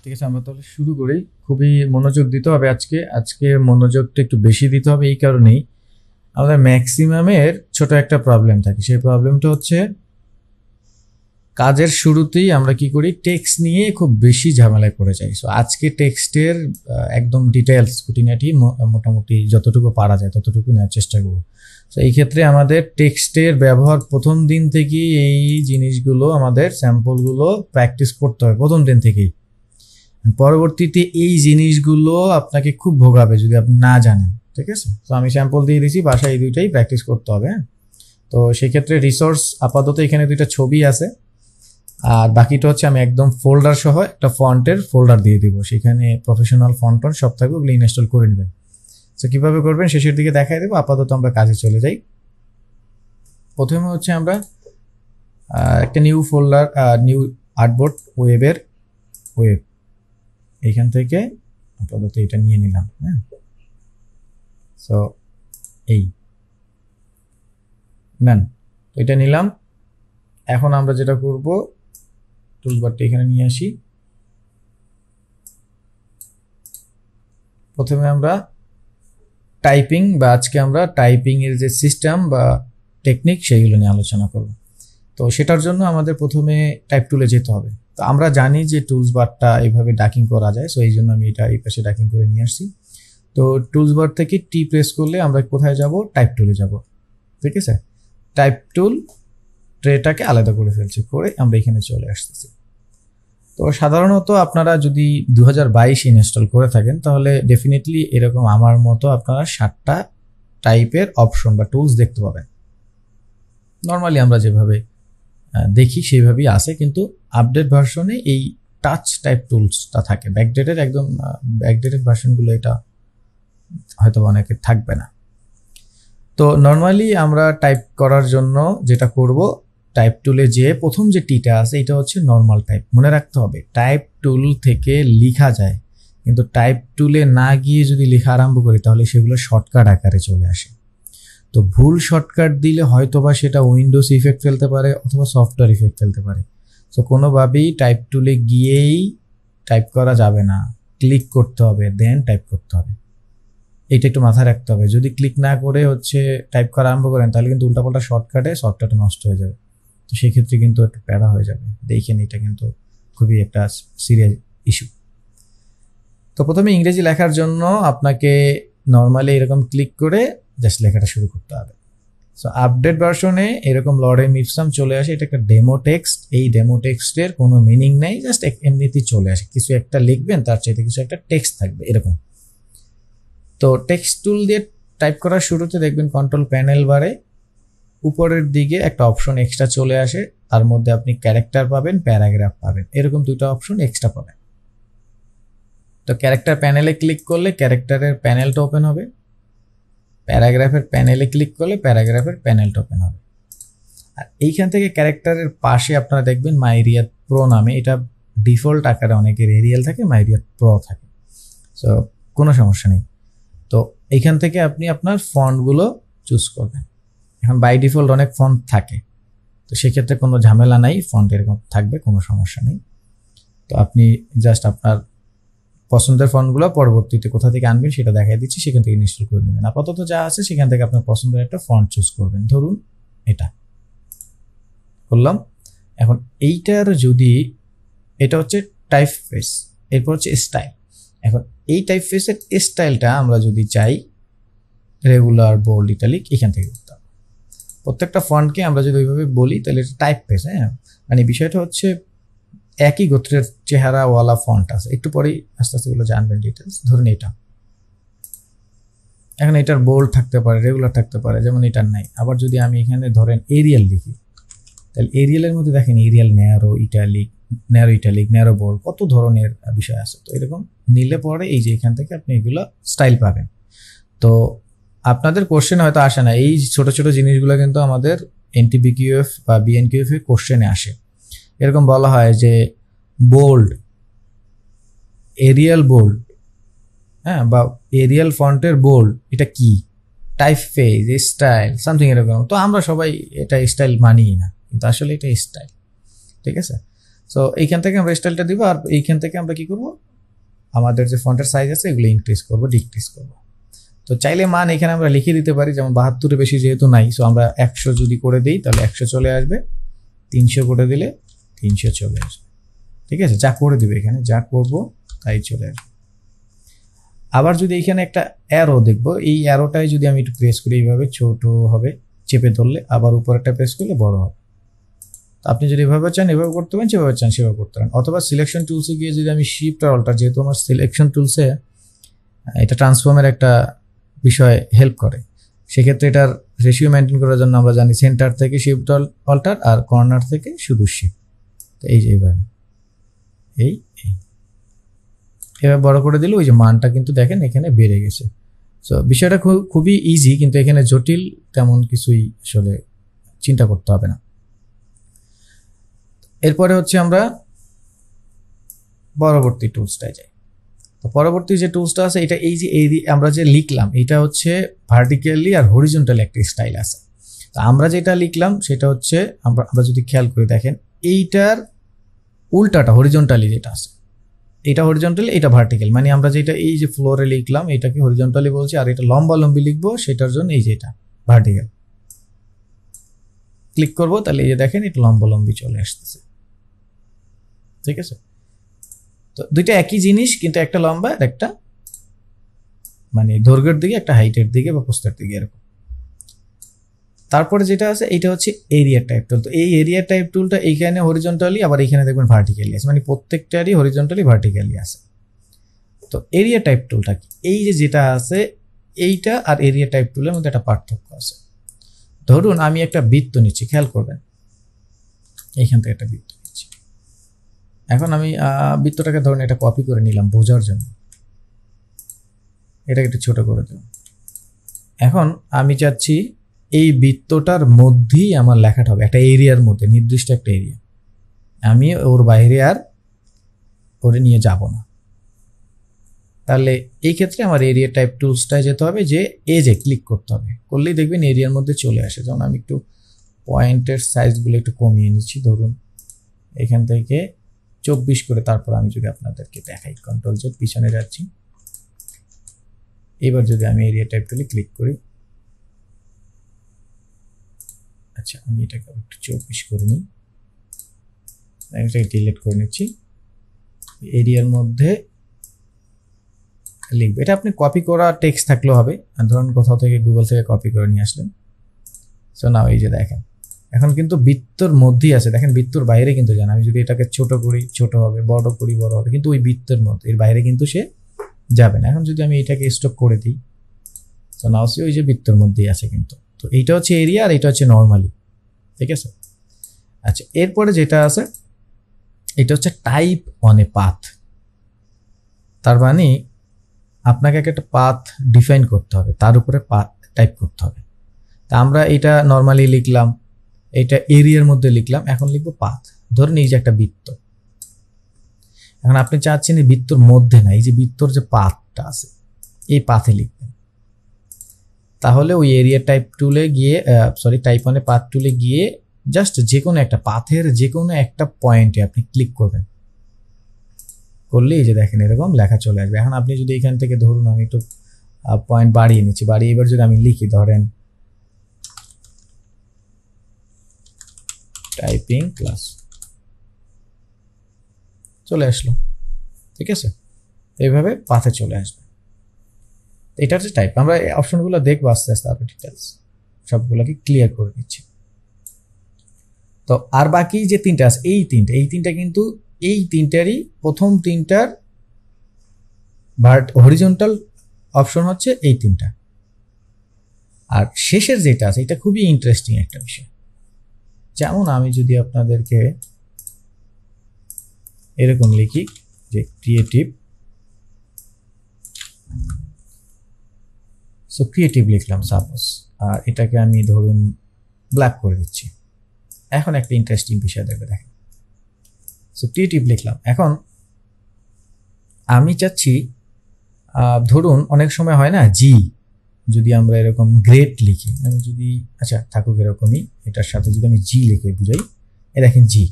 ঠিক আছে, আমরা তাহলে শুরু করি। খুবই মনোযোগ দিতে হবে আজকে মনোযোগটা একটু বেশি দিতে হবে এই কারণেই, আমাদের ম্যাক্সিমামের ছোট একটা প্রবলেম থাকে। সেই প্রবলেমটা হচ্ছে কাজের শুরুতেই আমরা কি করি, টেক্সট নিয়ে খুব বেশি ঝামেলায় পড়ে যাই। সো আজকে টেক্সটের একদম ডিটেলস খুঁটিনাটি মোটামুটি যতটুকু পারা যায় ততটুকু নেওয়ার চেষ্টা করব। তো এই ক্ষেত্রে আমাদের টেক্সটের ব্যবহার প্রথম দিন থেকেই এই জিনিসগুলো, আমাদের স্যাম্পলগুলো প্র্যাকটিস করতে হবে প্রথম দিন থেকেই। পরবর্তীতে এই জিনিসগুলো আপনাকে খুব ভোগাবে যদি আপনি না জানেন। ঠিক আছে, তো আমি স্যাম্পল দিয়ে দিয়েছি, বাসায় এই দুইটাই প্র্যাকটিস করতে হবে। হ্যাঁ, তো সেক্ষেত্রে রিসোর্স আপাতত এখানে দুইটা ছবি আছে, আর বাকিটা হচ্ছে আমি একদম ফোল্ডার সহ একটা ফন্টের ফোল্ডার দিয়ে দিব, সেখানে প্রফেশনাল ফন্ট সব থাকবে, ওগুলো ইনস্টল করে নেবেন। তো কীভাবে করবেন শেষের দিকে দেখাই দেবো, আপাতত আমরা কাজে চলে যাই। প্রথমে হচ্ছে আমরা একটা new folder, new artboard, web এইখান থেকে আপাতত এটা নিয়ে নিলাম। হ্যাঁ, সো এই নেন, এটা নিলাম। এখন আমরা যেটা করব, টুলবারটা এখানে নিয়ে আসি। প্রথমে আমরা টাইপিং, বা আজকে আমরা টাইপিং এর যে সিস্টেম বা টেকনিক সেইগুলো নিয়ে আলোচনা করব। তো সেটার জন্য আমাদের প্রথমে টাইপ টুলে যেতে হবে। তো আমরা জানি যে টুলস বারটা এইভাবে ডাকিং করা যায়, সো এই জন্য আমি এটা এই পাশে ডাকিং করে নিয়ে আসছি। তো টুলস বার থেকে টি প্রেস করলে আমরা কোথায় যাব, টাইপ টুলে যাব। ঠিক আছে, টাইপ টুল ট্রেটাকে আলাদা করে ফেলছি, করে আমরা এখানে চলে আসতেছি। তো সাধারণত আপনারা যদি 2022 ইনস্টল করে থাকেন তাহলে ডেফিনেটলি এরকম আমার মতো আপনারা 7টা টাইপের অপশন বা টুলস দেখতে পাবেন। নর্মালি আমরা যেভাবে দেখি সেইভাবেই আছে, কিন্তু আপডেট ভার্সনে এই টাচ টাইপ টুলসটা থাকে। ব্যাকডেটেড ভার্সনগুলো এটা হয়তো অনেকে থাকবে না। তো নর্মালি আমরা টাইপ করার জন্য যেটা করব, টাইপ টুলে যে প্রথম যে টিটা আছে এটা হচ্ছে নর্মাল টাইপ। মনে রাখতে হবে টাইপ টুল থেকে লেখা যায়, কিন্তু টাইপ টুলে না গিয়ে যদি লেখা আরম্ভ করি তাহলে সেগুলো শর্টকাট আকারে চলে আসে। তো ভুল শর্টকাট দিলে হয়তোবা সেটা উইন্ডোজ ইফেক্ট ফেলতে পারে অথবা সফটওয়্যার ইফেক্ট ফেলতে পারে। তো কোনোভাবেই টাইপ টুলে গিয়েই টাইপ করা যাবে না, ক্লিক করতে হবে, দেন টাইপ করতে হবে। এইটা একটু মাথায় রাখতে হবে। যদি ক্লিক না করে হচ্ছে টাইপ করা আরম্ভ করেন তাহলে কিন্তু উল্টাপাল্টা শর্টকাটে সফটওয়্যারটা নষ্ট হয়ে যাবে। তো সেক্ষেত্রে কিন্তু একটু প্যারা হয়ে যাবে। দেখেন, এটা কিন্তু খুবই একটা সিরিয়াস ইস্যু। তো প্রথমে ইংরেজি লেখার জন্য আপনাকে নর্মালি এরকম ক্লিক করে জাস্ট লেখাটা শুরু করতে হবে। সো আপডেট ভার্সনে এরকম লরেম ইপসাম চলে আসে, এটা একটা ডেমো টেক্সট। এই ডেমো টেক্সটের কোনো মিনিং নেই, জাস্ট এমনিতেই চলে আসে। কিছু একটা লিখবেন, তার চাইতে কিছু একটা টেক্সট থাকবে এরকম। তো টেক্সট টুল দিয়ে টাইপ করার শুরুতে দেখবেন কন্ট্রোল প্যানেল বারে উপরের দিকে একটা অপশন এক্সট্রা চলে আসে, তার মধ্যে আপনি ক্যারেক্টার পাবেন, প্যারাগ্রাফ পাবেন, এরকম দুটো অপশন এক্সট্রা পাবেন। তো ক্যারেক্টার প্যানেলে ক্লিক করলে ক্যারেক্টারের প্যানেলটা ওপেন হবে, প্যারাগ্রাফের প্যানেলে ক্লিক করলে প্যারাগ্রাফের প্যানেলটা ওপেন হবে। আর এইখান থেকে ক্যারেক্টারের পাশে আপনারা দেখবেন মাইরিয়াত প্রো নামে, এটা ডিফল্ট আকারে অনেকের এরিয়াল থাকে, মাইরিয়াত প্রো থাকে। সো কোনো সমস্যা নেই। তো এইখান থেকে আপনি আপনার ফন্টগুলো চুজ করবেন। এখন বাই ডিফল্ট অনেক ফন্ট থাকে, তো সেক্ষেত্রে কোনো ঝামেলা নাই, ফন্ট এরকম থাকবে, কোনো সমস্যা নেই। তো আপনি জাস্ট আপনার পছন্দের ফন্টগুলো পরবর্তীতে কোথা থেকে আনবেন সেটা দেখাই দিচ্ছি, সেখান থেকে ইনস্টল করে নেবেন। আপাতত যা আছে সেখান থেকে আপনার পছন্দের একটা ফন্ট চুজ করবেন। ধরুন এটা করলাম। এখন এইটার যদি এটা হচ্ছে টাইপ ফেস, এরপর হচ্ছে স্টাইল। এখন এই টাইপ ফেসের স্টাইলটা আমরা যদি চাই রেগুলার, বোল্ড, ইটালিক, এখান থেকে করতে হবে। প্রত্যেকটা ফন্টকে আমরা যদি ওইভাবে বলি তাহলে এটা টাইপ ফেস। হ্যাঁ, মানে বিষয়টা হচ্ছে একই গোত্রের চেহারাওয়ালা ফন্ট আছে, একটু পরেই আস্তে আস্তে এগুলো জানবেন ডিটেলস। ধরুন এটা, এখন এটার বোল্ড থাকতে পারে, রেগুলার থাকতে পারে, যেমন এটার নাই। আবার যদি আমি এখানে ধরেন এরিয়াল লিখি, তাহলে এরিয়ালের মধ্যে দেখেন Arial, narrow italic, narrow bold, কত ধরনের বিষয় আছে। তো এরকম নিলে পরে এই যে এখান থেকে আপনি এগুলো স্টাইল পাবেন। তো আপনাদের কোশ্চেন হয়তো আসে না, এই ছোট ছোট জিনিসগুলো কিন্তু আমাদের এনটিবিকিউএফ বা বিএনকিউএফ এর কোশ্চেনে আসে। এরকম বলা হয় যে বোল্ড, এরিয়াল বোল্ড, হ্যাঁ, বা এরিয়াল ফন্টের বোল্ড, এটা কি? টাইপ ফেজ, স্টাইল, সামথিং এরকম। তো আমরা সবাই এটা স্টাইল মানি না, কিন্তু আসলে এটা স্টাইল। ঠিক আছে, সো এইখান থেকে আমরা স্টাইলটা দিব, আর এইখান থেকে আমরা কি করব, আমাদের যে ফন্টের সাইজ আছে এগুলো ইনক্রিজ করব, ডিক্রিজ করব। তো চাইলে মান এখানে আমরা লিখে দিতে পারি, যেমন 72-এর বেশি যেহেতু নাই, সো আমরা 100 যদি করে দিই তাহলে 100 চলে আসবে, 300 করে দিলে 300 চলে আসবে। ঠিক আছে, যা করে দিবে এখানে, যা করব তাই চলে আসবে। আবার যদি এখানে একটা অ্যারো দেখব, এই অ্যারোটাই যদি আমি একটু প্রেস করি এইভাবে ছোট হবে, চেপে ধরলে আবার উপরেরটা প্রেস করলে বড় হবে। তো আপনি যদি এভাবে চান এভাবে করতে পারেন, যেভাবে চান সেভাবে করতে পারেন, অথবা সিলেকশন টুলসে গিয়ে যদি আমি শিফট আর অল্টার, যেহেতু আমার সিলেকশন টুলসে এটা ট্রান্সফর্মের একটা বিষয় হেল্প করে, সেক্ষেত্রে এটার রেশিও মেনটেন করার জন্য আমরা জানি সেন্টার থেকে শিফট অল্টার আর কর্নার থেকে শুধু শিফট। তো এই যে এইভাবে এভাবে বড় করে দিলে ওই যে মানটা কিন্তু দেখেন এখানে বেড়ে গেছে। সো বিষয়টা খুবই ইজি, কিন্তু এখানে জটিল তেমন কিছুই আসলে চিন্তা করতে হবে না। এরপরে হচ্ছে আমরা পরবর্তী টুলসটায় যাই। তো পরবর্তী যে টুলসটা আছে এটা এই যে আমরা যে লিখলাম এটা হচ্ছে ভার্টিক্যালি আর হরিজন্টালি একটা স্টাইল আছে। তো আমরা যেটা লিখলাম সেটা হচ্ছে আমরা যদি খেয়াল করে দেখেন এইটার উল্টাটা হরিজন্টালি যেটা আছে, এটা হরিজন্টালি এটা ভার্টিক্যাল, মানে আমরা যেটা এই যে ফ্লোরে লিখলাম এটাকে হরিজন্টালি বলছি, আর এটা লম্বালম্বি লিখবো সেটার জন্য এই যে এটা ভার্টিক্যাল। ক্লিক করবো তাহলে এই যে দেখেন এটা লম্বালম্বি চলে আসতেছে। ঠিক আছে, তো দুইটা একই জিনিস, কিন্তু একটা লম্বা আর একটা মানে দৈর্ঘ্যের দিকে, একটা হাইটের দিকে বা প্রস্থের দিকে এরকম। তারপরে যেটা আছে এটা হচ্ছে এরিয়া টাইপ টুল। তো এই এরিয়া টাইপ টুলটা এইখানে হরিজন্টালি, আবার এইখানে দেখবেন ভার্টিক্যালি আছে, মানে প্রত্যেকটারই হরিজন্টালি ভার্টিক্যালি আছে। তো এরিয়া টাইপ টুলটা কি, এই যে যেটা আছে এইটা আর এরিয়া টাইপ টুলের মধ্যে একটা পার্থক্য আছে। ধরুন আমি একটা বৃত্ত নিচ্ছি, খেয়াল করবেন এইখান থেকে একটা বৃত্ত নিচ্ছি। এখন আমি বৃত্তটাকে ধরুন এটা কপি করে নিলাম বোঝার জন্য, এটাকে একটু ছোট করে দেব। এখন আমি চাচ্ছি এই বৃত্তটার মধ্যেই আমার লেখাটা হবে, একটা এরিয়ার মধ্যে, নির্দিষ্ট একটা এরিয়া, আমি ওর বাইরে আর ওরে নিয়ে যাব না। তাহলে এই ক্ষেত্রে আমার এরিয়া টাইপ টুলসটায় যেতে হবে, যে এজে ক্লিক করতে হবে, করলেই দেখবেন এরিয়ার মধ্যে চলে আসে। যেমন আমি একটু পয়েন্টের সাইজগুলো একটু কমিয়ে নিচ্ছি, ধরুন এখান থেকে 24 করে, তারপর আমি যদি আপনাদেরকে দেখাই কন্ট্রোল জেড, পিছনে যাচ্ছি। এবার যদি আমি এরিয়া টাইপ টুলে ক্লিক করি, আচ্ছা আমি এটাকে একটু 24 করে নিই, এটাকে ডিলিট করে নিচ্ছি। এরিয়ার মধ্যে লিখবে, এটা আপনি কপি করা টেক্সট থাকলেও হবে, ধরুন কোথাও থেকে গুগল থেকে কপি করে নিয়ে আসলেন। সো নাও এই যে দেখেন এখন কিন্তু বৃত্তর মধ্যেই আছে, দেখেন বৃত্তর বাইরে কিন্তু যান। আমি যদি এটাকে ছোট করি ছোট হবে, বড় করি বড় হবে, কিন্তু ওই বৃত্তের মধ্যে, এর বাইরে কিন্তু সে যাবে না। এখন যদি আমি এটাকে স্টপ করে দিই, তো নাও সে ওই যে বৃত্তের মধ্যেই আছে কিন্তু। তো এইটা হচ্ছে এরিয়া আর এটা হচ্ছে নর্মালি। ঠিক আছে, আচ্ছা এরপরে যেটা আছে এটা হচ্ছে টাইপ অন এ পাথ। তার মানে আপনাকে একটা পাথ ডিফাইন করতে হবে, তার উপরে পাথ টাইপ করতে হবে। তা আমরা এটা নর্মালি লিখলাম, এটা এরিয়ার মধ্যে লিখলাম, এখন লিখবো পাথ। ধরুন এই যে একটা বৃত্ত, এখন আপনি চাচ্ছেন এই বৃত্তর মধ্যে না, এই যে বৃত্তর যে পাথটা আছে এই পাথে লিখবেন। তাহলে ওই এরিয়া টাইপ টুলে গিয়ে টাইপ অন এ পাথ টুলে গিয়ে জাস্ট যে কোনো একটা পাথের যে কোনো একটা পয়েন্টে আপনি ক্লিক করবেন, করলে এই যে দেখেন এরকম লেখা চলে আসবে। এখন আপনি যদি এখান থেকে ধরুন আমি একটু পয়েন্ট বাড়িয়ে নিচ্ছি, বাড়িয়ে এবার যদি আমি লিখি ধরেন টাইপিং ক্লাস, চলে আসলো। ঠিক আছে, এইভাবে পাথে চলে আসবে। এটা হচ্ছে টাইপ। আমরা এই অপশনগুলো দেখবো আস্তে আস্তে, আরো ডিটেলস সবগুলোকে ক্লিয়ার করে দিচ্ছি। তো আর বাকি যে তিনটা আছে, এই তিনটা কিন্তু এই তিনটারই প্রথম তিনটার হরিজন্টাল অপশন হচ্ছে এই তিনটা, আর শেষের যেটা আছে এটা খুবই ইন্টারেস্টিং একটা বিষয়। যেমন আমি যদি আপনাদেরকে এরকম লিখি যে ক্রিয়েটিভ, সো ক্রিয়েটিভ লিখলাম সাপোজ, আর এটাকে আমি ধরুন ব্ল্যাক করে দিচ্ছি। এখন একটা ইন্টারেস্টিং বিষয় দেখবে, দেখেন সো ক্রিয়েটিভ লিখলাম। এখন আমি চাচ্ছি ধরুন অনেক সময় হয় না জি, যদি আমরা এরকম গ্রেট লিখি, আমি যদি আচ্ছা থাকুক এরকমই, এটার সাথে যদি আমি জি লিখে বুঝাই, এ দেখেন জি।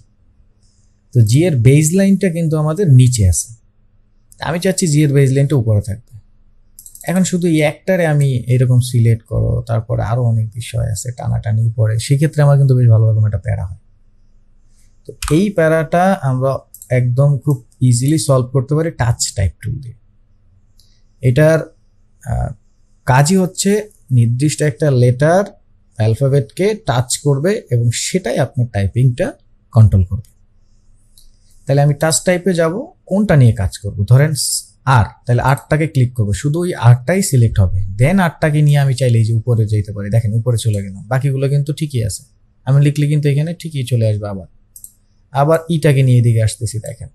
তো জি এর বেজ লাইনটা কিন্তু আমাদের নিচে আছে, আমি চাচ্ছি জি এর বেজ লাইনটা উপরে থাকবে। এখন শুধু এই একটারে আমি এরকম সিলেক্ট করো, তারপরে আরো অনেক বিষয় আছে টানাটানি উপরে, সেক্ষেত্রে আমার কিন্তু বেশ ভালো রকম একটা প্যারা হয়। তো এই প্যারাটা আমরা একদম খুব ইজিলি সলভ করতে পারি টাচ টাইপ টুল দিয়ে। এটার কাজই হচ্ছে নির্দিষ্ট একটা লেটার অ্যালফাবেটকে টাচ করবে এবং সেটাই আপনার টাইপিংটা কন্ট্রোল করবে। তাহলে আমি টাচ টাইপে যাব, কোনটা নিয়ে কাজ করব, ধরেন আর, তাহলে আরটাকে ক্লিক করবো, শুধু ওই আরটাই সিলেক্ট হবে, দেন আরটাকে নিয়ে আমি চাইলে এই যে উপরে যেতে পারি, দেখেন উপরে চলে গেলাম, বাকিগুলো কিন্তু ঠিকই আছে, আমি লিখলে কিন্তু এখানে ঠিকই চলে আসবে। আবার ইটাকে নিয়ে এদিকে আসতেছি, দেখেন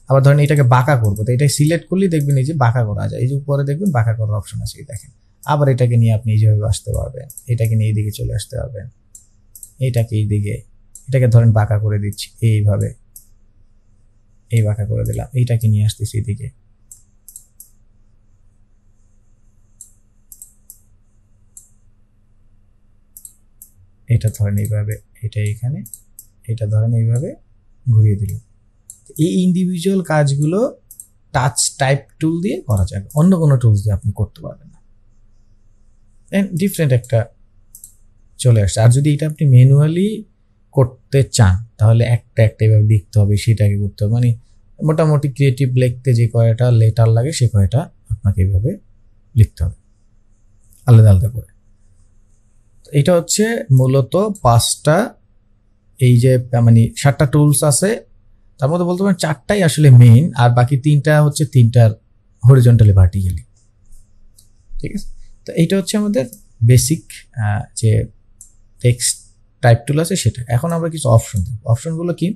আবার ধরেন এটাকে বাঁকা করবো, তো এটাই সিলেক্ট করলেই দেখবেন এই যে বাঁকা করা যায়, এই যে উপরে দেখবেন বাঁকা করার অপশন আছে, দেখেন। আবার এটাকে নিয়ে আপনি এইভাবে আসতে পারবেন, এটাকে নিয়ে এইদিকে চলে আসতে পারবেন, এইটাকে এইদিকে, এটাকে ধরেন বাঁকা করে দিচ্ছি এইভাবে, এই বাঁকা করে দিলাম, এইটাকে নিয়ে আসতেছি এদিকে, এটা ধরেন এইভাবে, এটা এইখানে, এটা ধরেন এইভাবে ঘুরিয়ে দিলাম। এই ইন্ডিভিজুয়াল কাজগুলো টাচ টাইপ টুল দিয়ে করা যাবে, অন্য কোনো টুলস দিয়ে আপনি করতে পারবেন না। ডিফারেন্ট একটা চলে আসছে। আর যদি এটা আপনি ম্যানুয়ালি করতে চান তাহলে একটা একটা এভাবে লিখতে হবে, সেটাকে করতে হবে, মানে মোটামুটি ক্রিয়েটিভ লিখতে যে কয়টা লেটার লাগে সে কয়টা আপনাকে এইভাবে লিখতে হবে আলাদা আলাদা করে। এটা হচ্ছে মূলত 5টা, এই যে মানে 7টা টুলস আছে, তার মধ্যে বলতে পারেন 4টাই আসলে মেইন, আর বাকি 3টা হচ্ছে 3টার হরিজন্টালি ভার্টিক্যালি। ঠিক আছে, তো এইটা হচ্ছে আমাদের বেসিক যে টেক্সট টাইপ টুল আছে সেটা। এখন আমরা কিছু অপশন দেব, অপশনগুলো কি,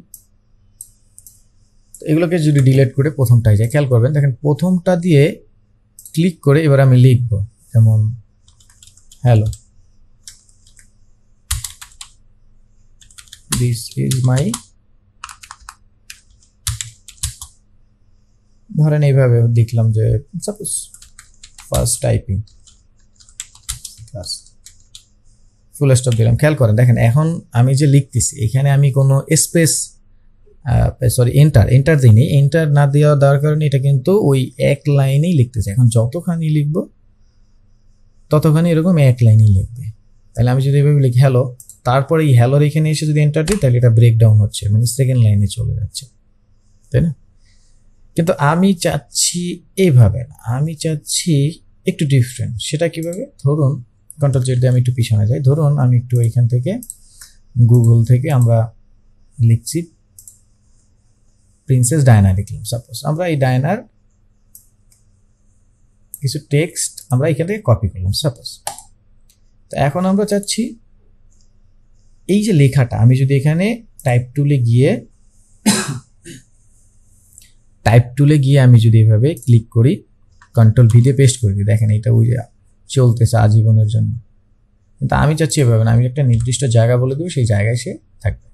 এগুলোকে যদি ডিলিট করে প্রথমটায় যায়, খেয়াল করবেন, দেখেন প্রথমটা দিয়ে ক্লিক করে এবার আমি লিখবো, যেমন হ্যালো, দিস ইজ মাই, ধরেন এইভাবে দেখলাম যে suppose first typing class, full stop দিলাম। খেয়াল করেন, দেখেন এখন আমি যে লিখতেছি এখানে আমি কোনো স্পেস এন্টার দিইনি, এন্টার না দেওয়ার কারণে এটা কিন্তু ওই এক লাইনেই লিখতেছে। এখন যতখানি লিখবো ততখানি এরকম এক লাইনেই লিখবে। তাহলে আমি যদি এভাবে লিখি হ্যালো, তারপরে এই হ্যালোর এখানে এসে যদি এন্টার দিই তাহলে এটা ব্রেকডাউন হচ্ছে, মানে সেকেন্ড লাইনে চলে যাচ্ছে, তাই না? কিন্তু আমি চাচ্ছি এইভাবে না, আমি চাচ্ছি একটু ডিফারেন্ট। সেটা কিভাবে, ধরুন কন্ট্রোল জেড দিয়ে আমি একটু পিছনে যাই, ধরুন আমি একটু এইখান থেকে গুগল থেকে আমরা লিখছি প্রিন্সেস ডায়না লিখলাম, সাপোজ আমরা এই ডায়নার কিছু টেক্সট আমরা এখান থেকে কপি করলাম সাপোজ। তো এখন আমরা চাচ্ছি এই যে লেখাটা, আমি যদি এখানে টাইপ টুলে গিয়ে আমি যদি এভাবে ক্লিক করি, কন্ট্রোল ভি দিয়ে পেস্ট করে দিই, দেখেন এটা ওই চলতেছে আজীবনের জন্য। কিন্তু আমি চাচ্ছি এভাবে না, আমি একটা নির্দিষ্ট জায়গা বলে দেবো, সেই জায়গায় সে থাকবে।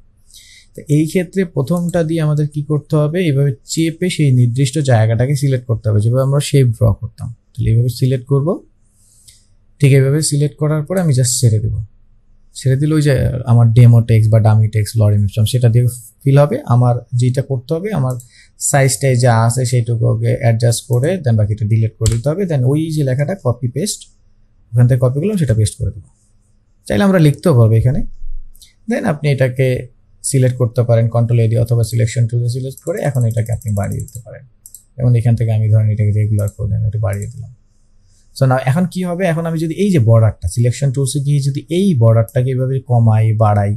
তো এই ক্ষেত্রে প্রথমটা দিয়ে আমাদের কি করতে হবে, এইভাবে চেপে সেই নির্দিষ্ট জায়গাটাকে সিলেক্ট করতে হবে, যেভাবে আমরা শেপ ড্র করতাম। তাহলে এইভাবে সিলেক্ট করব, ঠিক এইভাবে সিলেক্ট করার পরে আমি জাস্ট ছেড়ে দিলে ওই যে আমার ডেমো টেক্সট বা ডামি টেক্সট লরিম ইপসম সেটা দিয়ে ফিল হবে। আমার যেটা করতে হবে, আমার সাইজটাই যা আছে সেইটুকুকে অ্যাডজাস্ট করে দেন বাকিটা ডিলিট করে দিতে হবে। দেন ওই যে লেখাটা কপি পেস্ট, ওখান থেকে কপি করলাম সেটা পেস্ট করে দেবো। চাইলে আমরা লিখতেও পারবো এখানে। দেন আপনি এটাকে সিলেক্ট করতে পারেন কন্ট্রোল এডি অথবা সিলেকশন টুলে সিলেক্ট করে এখন এটাকে আপনি বাড়িয়ে দিতে পারেন। যেমন এখান থেকে আমি ধরেন এটাকে রেগুলার করে দেন, একটু বাড়িয়ে দিলাম। সো না এখন কি হবে, এখন আমি যদি এই যে বর্ডারটা সিলেকশন টুলসে গিয়ে যদি এই বর্ডারটাকে এভাবে কমাই বাড়াই,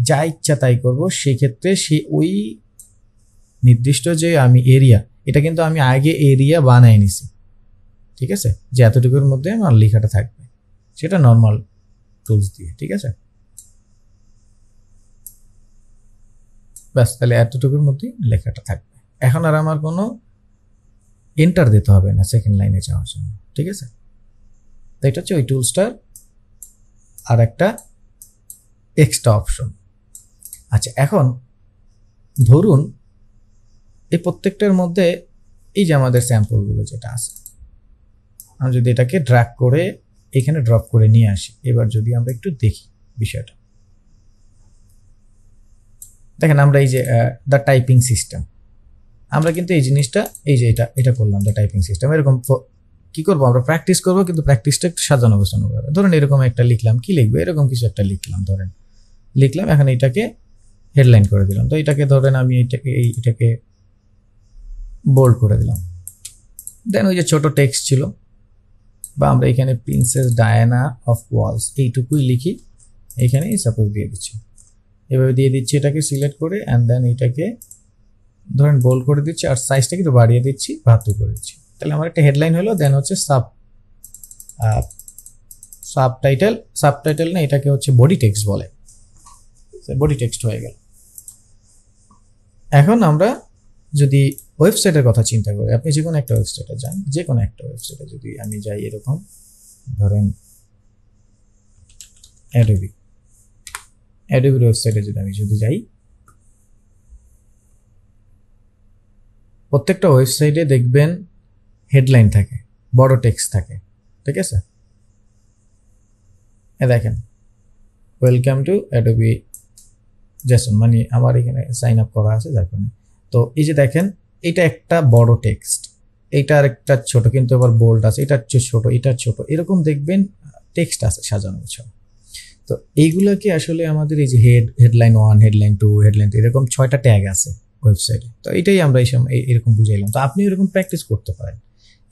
যা ইচ্ছা তাই করবো, সেক্ষেত্রে সে ওই নির্দিষ্ট যে আমি এরিয়া, এটা কিন্তু আমি আগে এরিয়া বানাই নিছি, ঠিক আছে, যে এতটুকুর মধ্যে আমার লেখাটা থাকবে, সেটা নর্মাল টুলস দিয়ে, ঠিক আছে। ব্যাস, তাহলে এতটুকুর মধ্যেই লেখাটা থাকবে। এখন আর আমার কোনো এন্টার দিতে হবে না সেকেন্ড লাইনে যাওয়ার জন্য, ঠিক আছে। তো এটা হচ্ছে ওই টুলসটার আর একটা এক্সট্রা অপশন। আচ্ছা, এখন ধরুন এই প্রত্যেকটার মধ্যে এই যে আমাদের স্যাম্পলগুলো যেটা আছে, আমি যদি এটাকে ড্র্যাগ করে এখানে ড্রপ করে নিয়ে আসি, এবার যদি আমরা একটু দেখি বিষয়টা, দেখেন আমরা এই যে দ্য টাইপিং সিস্টেম, আমরা কিন্তু এই জিনিসটা এই যে এটা করলাম দ্য টাইপিং সিস্টেম। এরকম কি করবো আমরা প্র্যাকটিস করবো, কিন্তু প্র্যাকটিসটা একটু সাজানো গোছানো হবে। ধরেন এরকম একটা লিখলাম, কি লিখবো, এরকম কিছু একটা লিখলাম, ধরেন লিখলাম, এখন এটাকে হেডলাইন করে দিলাম। তো এটাকে ধরেন আমি এটাকে বোল্ড করে দিলাম। দেন ওই যে ছোট টেক্সট ছিল, বা আমরা এখানে প্রিন্সেস ডায়ানা অফ ওয়ালস এইটুকুই লিখি, এখানে সাপোজ দিয়ে দিচ্ছি, এভাবে দিয়ে দিচ্ছি, এটাকে সিলেক্ট করে অ্যান্ড দেন এইটাকে ধরেন বোল্ড করে দিচ্ছি, আর সাইজটাকে একটু বাড়িয়ে দিচ্ছি, 72 করে দিচ্ছি। তাহলে আমার একটা হেডলাইন হলো। দেন হচ্ছে সাবটাইটেল না, এটাকে হচ্ছে বডি টেক্সট বলে, বডি টেক্সট হয়ে গেল। এখন আমরা যদি ওয়েবসাইটের কথা চিন্তা করি, আপনি যে কোনো একটা ওয়েবসাইটে যান, যে কোনো একটা ওয়েবসাইটে যদি আমি যাই, এরকম ধরেন অ্যাডোবির ওয়েবসাইটে যদি যাই, প্রত্যেকটা ওয়েবসাইটে দেখবেন হেডলাইন থাকে, বড় টেক্সট থাকে, ঠিক আছে? দেখেন ওয়েলকাম টু অ্যাডোবি জেসন, মানে আমার এখানে সাইন আপ করা আছে যার কারণে। তো এই যে দেখেন এটা একটা বড় টেক্সট, এইটা আর একটা ছোট, কিন্তু আবার বোল্ড আছে, এটা ছোট, এটা ছোট, এরকম দেখবেন টেক্সট আছে সাজানো গোছানো। তো এইগুলোকে আসলে আমাদের এই যে হেডলাইন 1, হেডলাইন 2, হেডলাইন 3, এরকম 6টা ট্যাগ আছে ওয়েবসাইটে। তো এটাই আমরা এরকম বুঝাইলাম। তো আপনি এরকম প্র্যাকটিস করতে পারেন,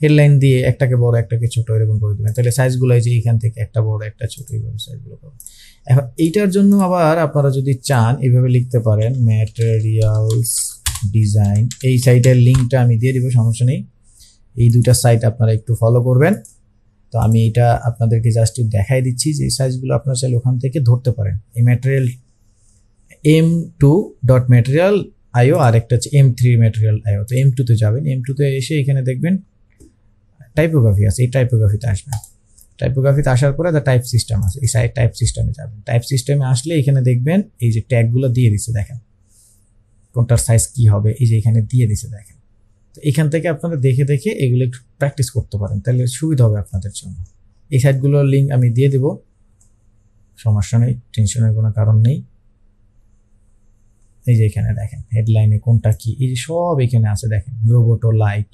হেডলাইন দিয়ে একটাকে বড় একটাকে ছোট এরকম করে দেবেন। তাহলে সাইজগুলো এই যে এখান থেকে একটা বড় একটা ছোট, এইভাবে সাইজগুলো করবেন। এখন এইটার জন্য আবার আপনারা যদি চান এইভাবে লিখতে পারেন, ম্যাটেরিয়ালস ডিজাইন। এই সাইটের লিঙ্কটা আমি দিয়ে দিব, সমস্যা নেই। এই দুইটা সাইট আপনারা একটু ফলো করবেন। তো আমি এটা আপনাদেরকে জাস্ট দেখাই দিচ্ছি যে এই সাইজগুলো আপনারা চাইলে ওখান থেকে ধরতে পারেন। এই ম্যাটেরিয়াল m2.material.io আর একটা হচ্ছে m3.material.io। তো m2 তে যাবেন, m2 তে এসে এখানে দেখবেন টাইপোগ্রাফি আছে, এই টাইপোগ্রাফিতে আসবেন। টাইপোগ্রাফিতে আসার পরে দ্য টাইপ সিস্টেম আছে, এই সাইড টাইপ সিস্টেমে যাবেন। টাইপ সিস্টেমে আসলে এখানে দেখবেন এই যে ট্যাগগুলো দিয়ে দিচ্ছে, দেখেন কোনটার সাইজ কি হবে, এই যে এখানে দিয়ে দিচ্ছে দেখেন। তো এখান থেকে আপনারা দেখে দেখে এগুলো একটু প্র্যাকটিস করতে পারেন, তাহলে সুবিধা হবে আপনাদের জন্য। এই সাইটগুলোর লিঙ্ক আমি দিয়ে দেব, সমস্যা নেই, টেনশনের কোনো কারণ নেই। এই যে এখানে দেখেন হেডলাইনে কোনটা কি, এই যে সব এখানে আছে দেখেন। রোবোটো লাইট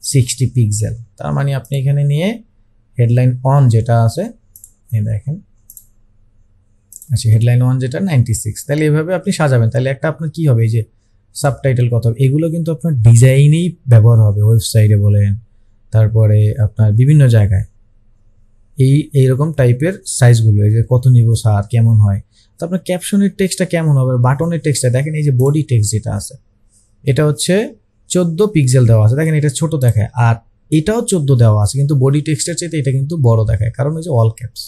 60 পিক্সেল, তার মানে আপনি এখানে নিয়ে হেডলাইন 1 যেটা আছে এই দেখেন, আচ্ছা হেডলাইন 1 যেটা 96, তাহলে এভাবে আপনি সাজাবেন। তাহলে একটা আপনার কি হবে, এই যে সাবটাইটেল কত হবে, এগুলো কিন্তু আপনার ডিজাইনেই ব্যবহার হবে, ওয়েবসাইটে বলেন, তারপরে আপনার বিভিন্ন জায়গায় এইরকম টাইপের সাইজগুলো, এই যে কত নিব স্যার, কেমন হয়। তো আপনার ক্যাপশনের টেক্সটটা কেমন হবে, বাটনের টেক্সটটা দেখেন, এই যে বডি টেক্সট যেটা আছে এটা হচ্ছে 14 পিক্সেল দেওয়া আছে, দেখেন এটা ছোট দেখায়, আর এটাও 14 দেওয়া আছে, কিন্তু বডি টেক্সটের চাইতে এটা কিন্তু বড় দেখায়, কারণ এই যে অল ক্যাপস।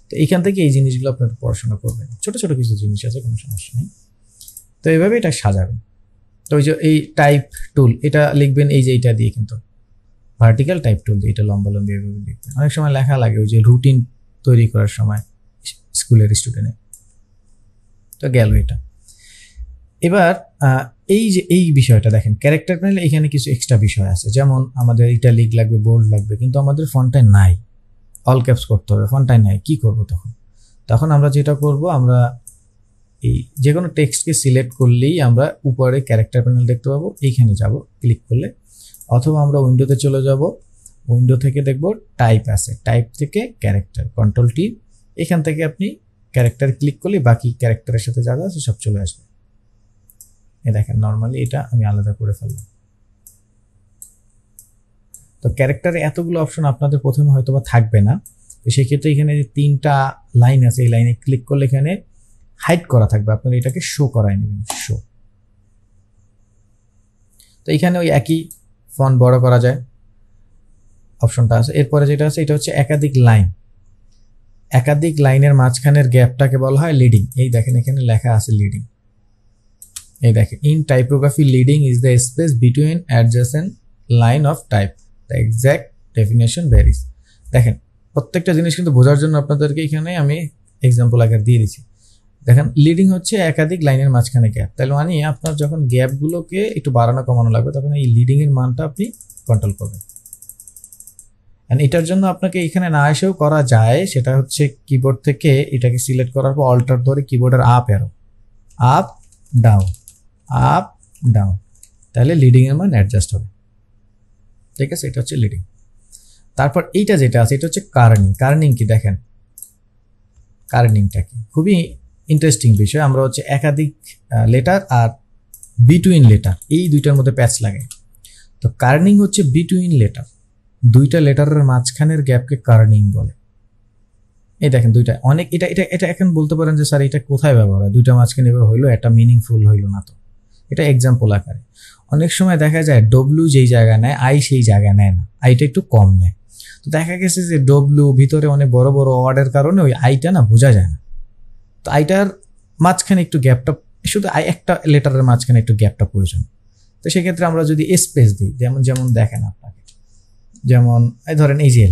তো এইখান থেকে এই জিনিসগুলো আপনার পড়াশোনা করবেন, ছোট ছোট কিছু জিনিস আছে, কোনো সমস্যা নেই। তো এইভাবে এটা সাজাবেন। তো ওই যে এই টাইপ টুল এটা লিখবেন, এই যে এইটা দিয়ে কিন্তু ভার্টিক্যাল টাইপ টুল দিয়ে এটা লম্বা লম্বি এভাবে লিখবেন। অনেক সময় লেখা লাগে ওই যে রুটিন তৈরি করার সময় স্কুলের স্টুডেন্টের। তো গেল এটা। এবার এই যে এই বিষয়টা দেখেন, ক্যারেক্টার প্যানেলে এখানে কিছু এক্সট্রা বিষয় আছে, যেমন আমাদের ইটালিক লাগবে, বোল্ড লাগবে, কিন্তু আমাদের ফন্টায় নাই, অল ক্যাপস করতে হবে, ফন্টায় নাই, কি করব তখন আমরা যেটা করব, আমরা এই যে কোনো টেক্সটকে সিলেক্ট করলেই আমরা উপরে ক্যারেক্টার প্যানেল দেখতে পাবো, এইখানে যাব ক্লিক করলে, অথবা আমরা উইন্ডোতে চলে যাব, উইন্ডো থেকে দেখব টাইপ আছে, টাইপ থেকে ক্যারেক্টার, কন্ট্রোল টি, এখান থেকে আপনি ক্যারেক্টার ক্লিক করলে বাকি ক্যারেক্টারের সাথে যা আছে সব চলে আসবে। এ দেখেন নর্মালি এটা আমি আলাদা করে ফেললাম। তো ক্যারেক্টারে এতগুলো অপশন আপনাদের প্রথমে হয়তো বা থাকবে না, তো সেক্ষেত্রে এখানে যে 3টা লাইন আছে, এই লাইনে ক্লিক করলে এখানে হাইড করা থাকবে, আপনারা এটাকে শো করায় নেবেন, শো। তো এখানে ওই একই ফন্ট বড় করা যায় অপশনটা আছে। এরপরে যেটা আছে এটা হচ্ছে একাধিক লাইন, একাধিক লাইনের মাঝখানের গ্যাপটাকে বলা হয় লিডিং। এই দেখেন এখানে লেখা আছে লিডিং, এই দেখেন in typography leading is the space between adjacent line of type, the exact definition varies. দেখেন প্রত্যেকটা জিনিস কিন্তু বোঝার জন্য আপনাদেরকে এখানে আমি এক্সাম্পল আকার দিয়ে দিচ্ছি। দেখেন লিডিং হচ্ছে একাধিক লাইনের মাঝখানে গ্যাপ, তাহলে মানে আপনার যখন গ্যাপগুলোকে একটু বাড়ানো কমানো লাগবে তখন এই লিডিং এর মানটা আপনি কন্ট্রোল করবেন। এটার জন্য আপনাকে এখানে না এসেও করা যায়, সেটা হচ্ছে কিবোর্ড থেকে এটাকে সিলেক্ট করার পর অল্টার ধরে কিবোর্ডের up arrow, up down, up down, তাহলে লিডিং এর মান অ্যাডজাস্ট হবে। ঠিক আছে, এটা হচ্ছে লিডিং। তারপর এইটা যেটা আছে এটা হচ্ছে কার্নিং। কার্নিং কি দেখেন, কার্নিংটা কি খুবই ইন্টারেস্টিং বিষয়। আমরা হচ্ছে একাধিক লেটার আর বিটুইন লেটার এই দুইটার মধ্যে প্যাচ লাগাই। তো কার্নিং হচ্ছে বিটুইন লেটার, দুইটা লেটারের মাঝখানের গ্যাপকে কার্নিং বলে। এই দেখেন দুইটা অনেক, এটা এটা এটা এখন বলতে পারেন যে স্যার এটা কোথায় ব্যবহার হয়, দুইটা মাঝখানে এভাবে হইলো, এটা মিনিংফুল হইলো না। তো এটা এক্সাম্পল আকারে অনেক সময় দেখা যায় ডব্লিউ যেই জায়গা নেয় আই সেই জায়গা নেয় না, আইটা একটু কম নেয়। তো দেখা গেছে যে ডব্লিউ ভিতরে অনেক বড় বড় ওয়ার্ডের কারণে ওই আইটা না বোঝা যায় না। তো আইটার মাঝখানে একটু গ্যাপটা, শুধু আই একটা লেটারের মাঝখানে একটু গ্যাপটা প্রয়োজন। তো সেক্ষেত্রে আমরা যদি স্পেস দিই, যেমন যেমন দেখেন আপনাকে, যেমন এই ধরেন এই যে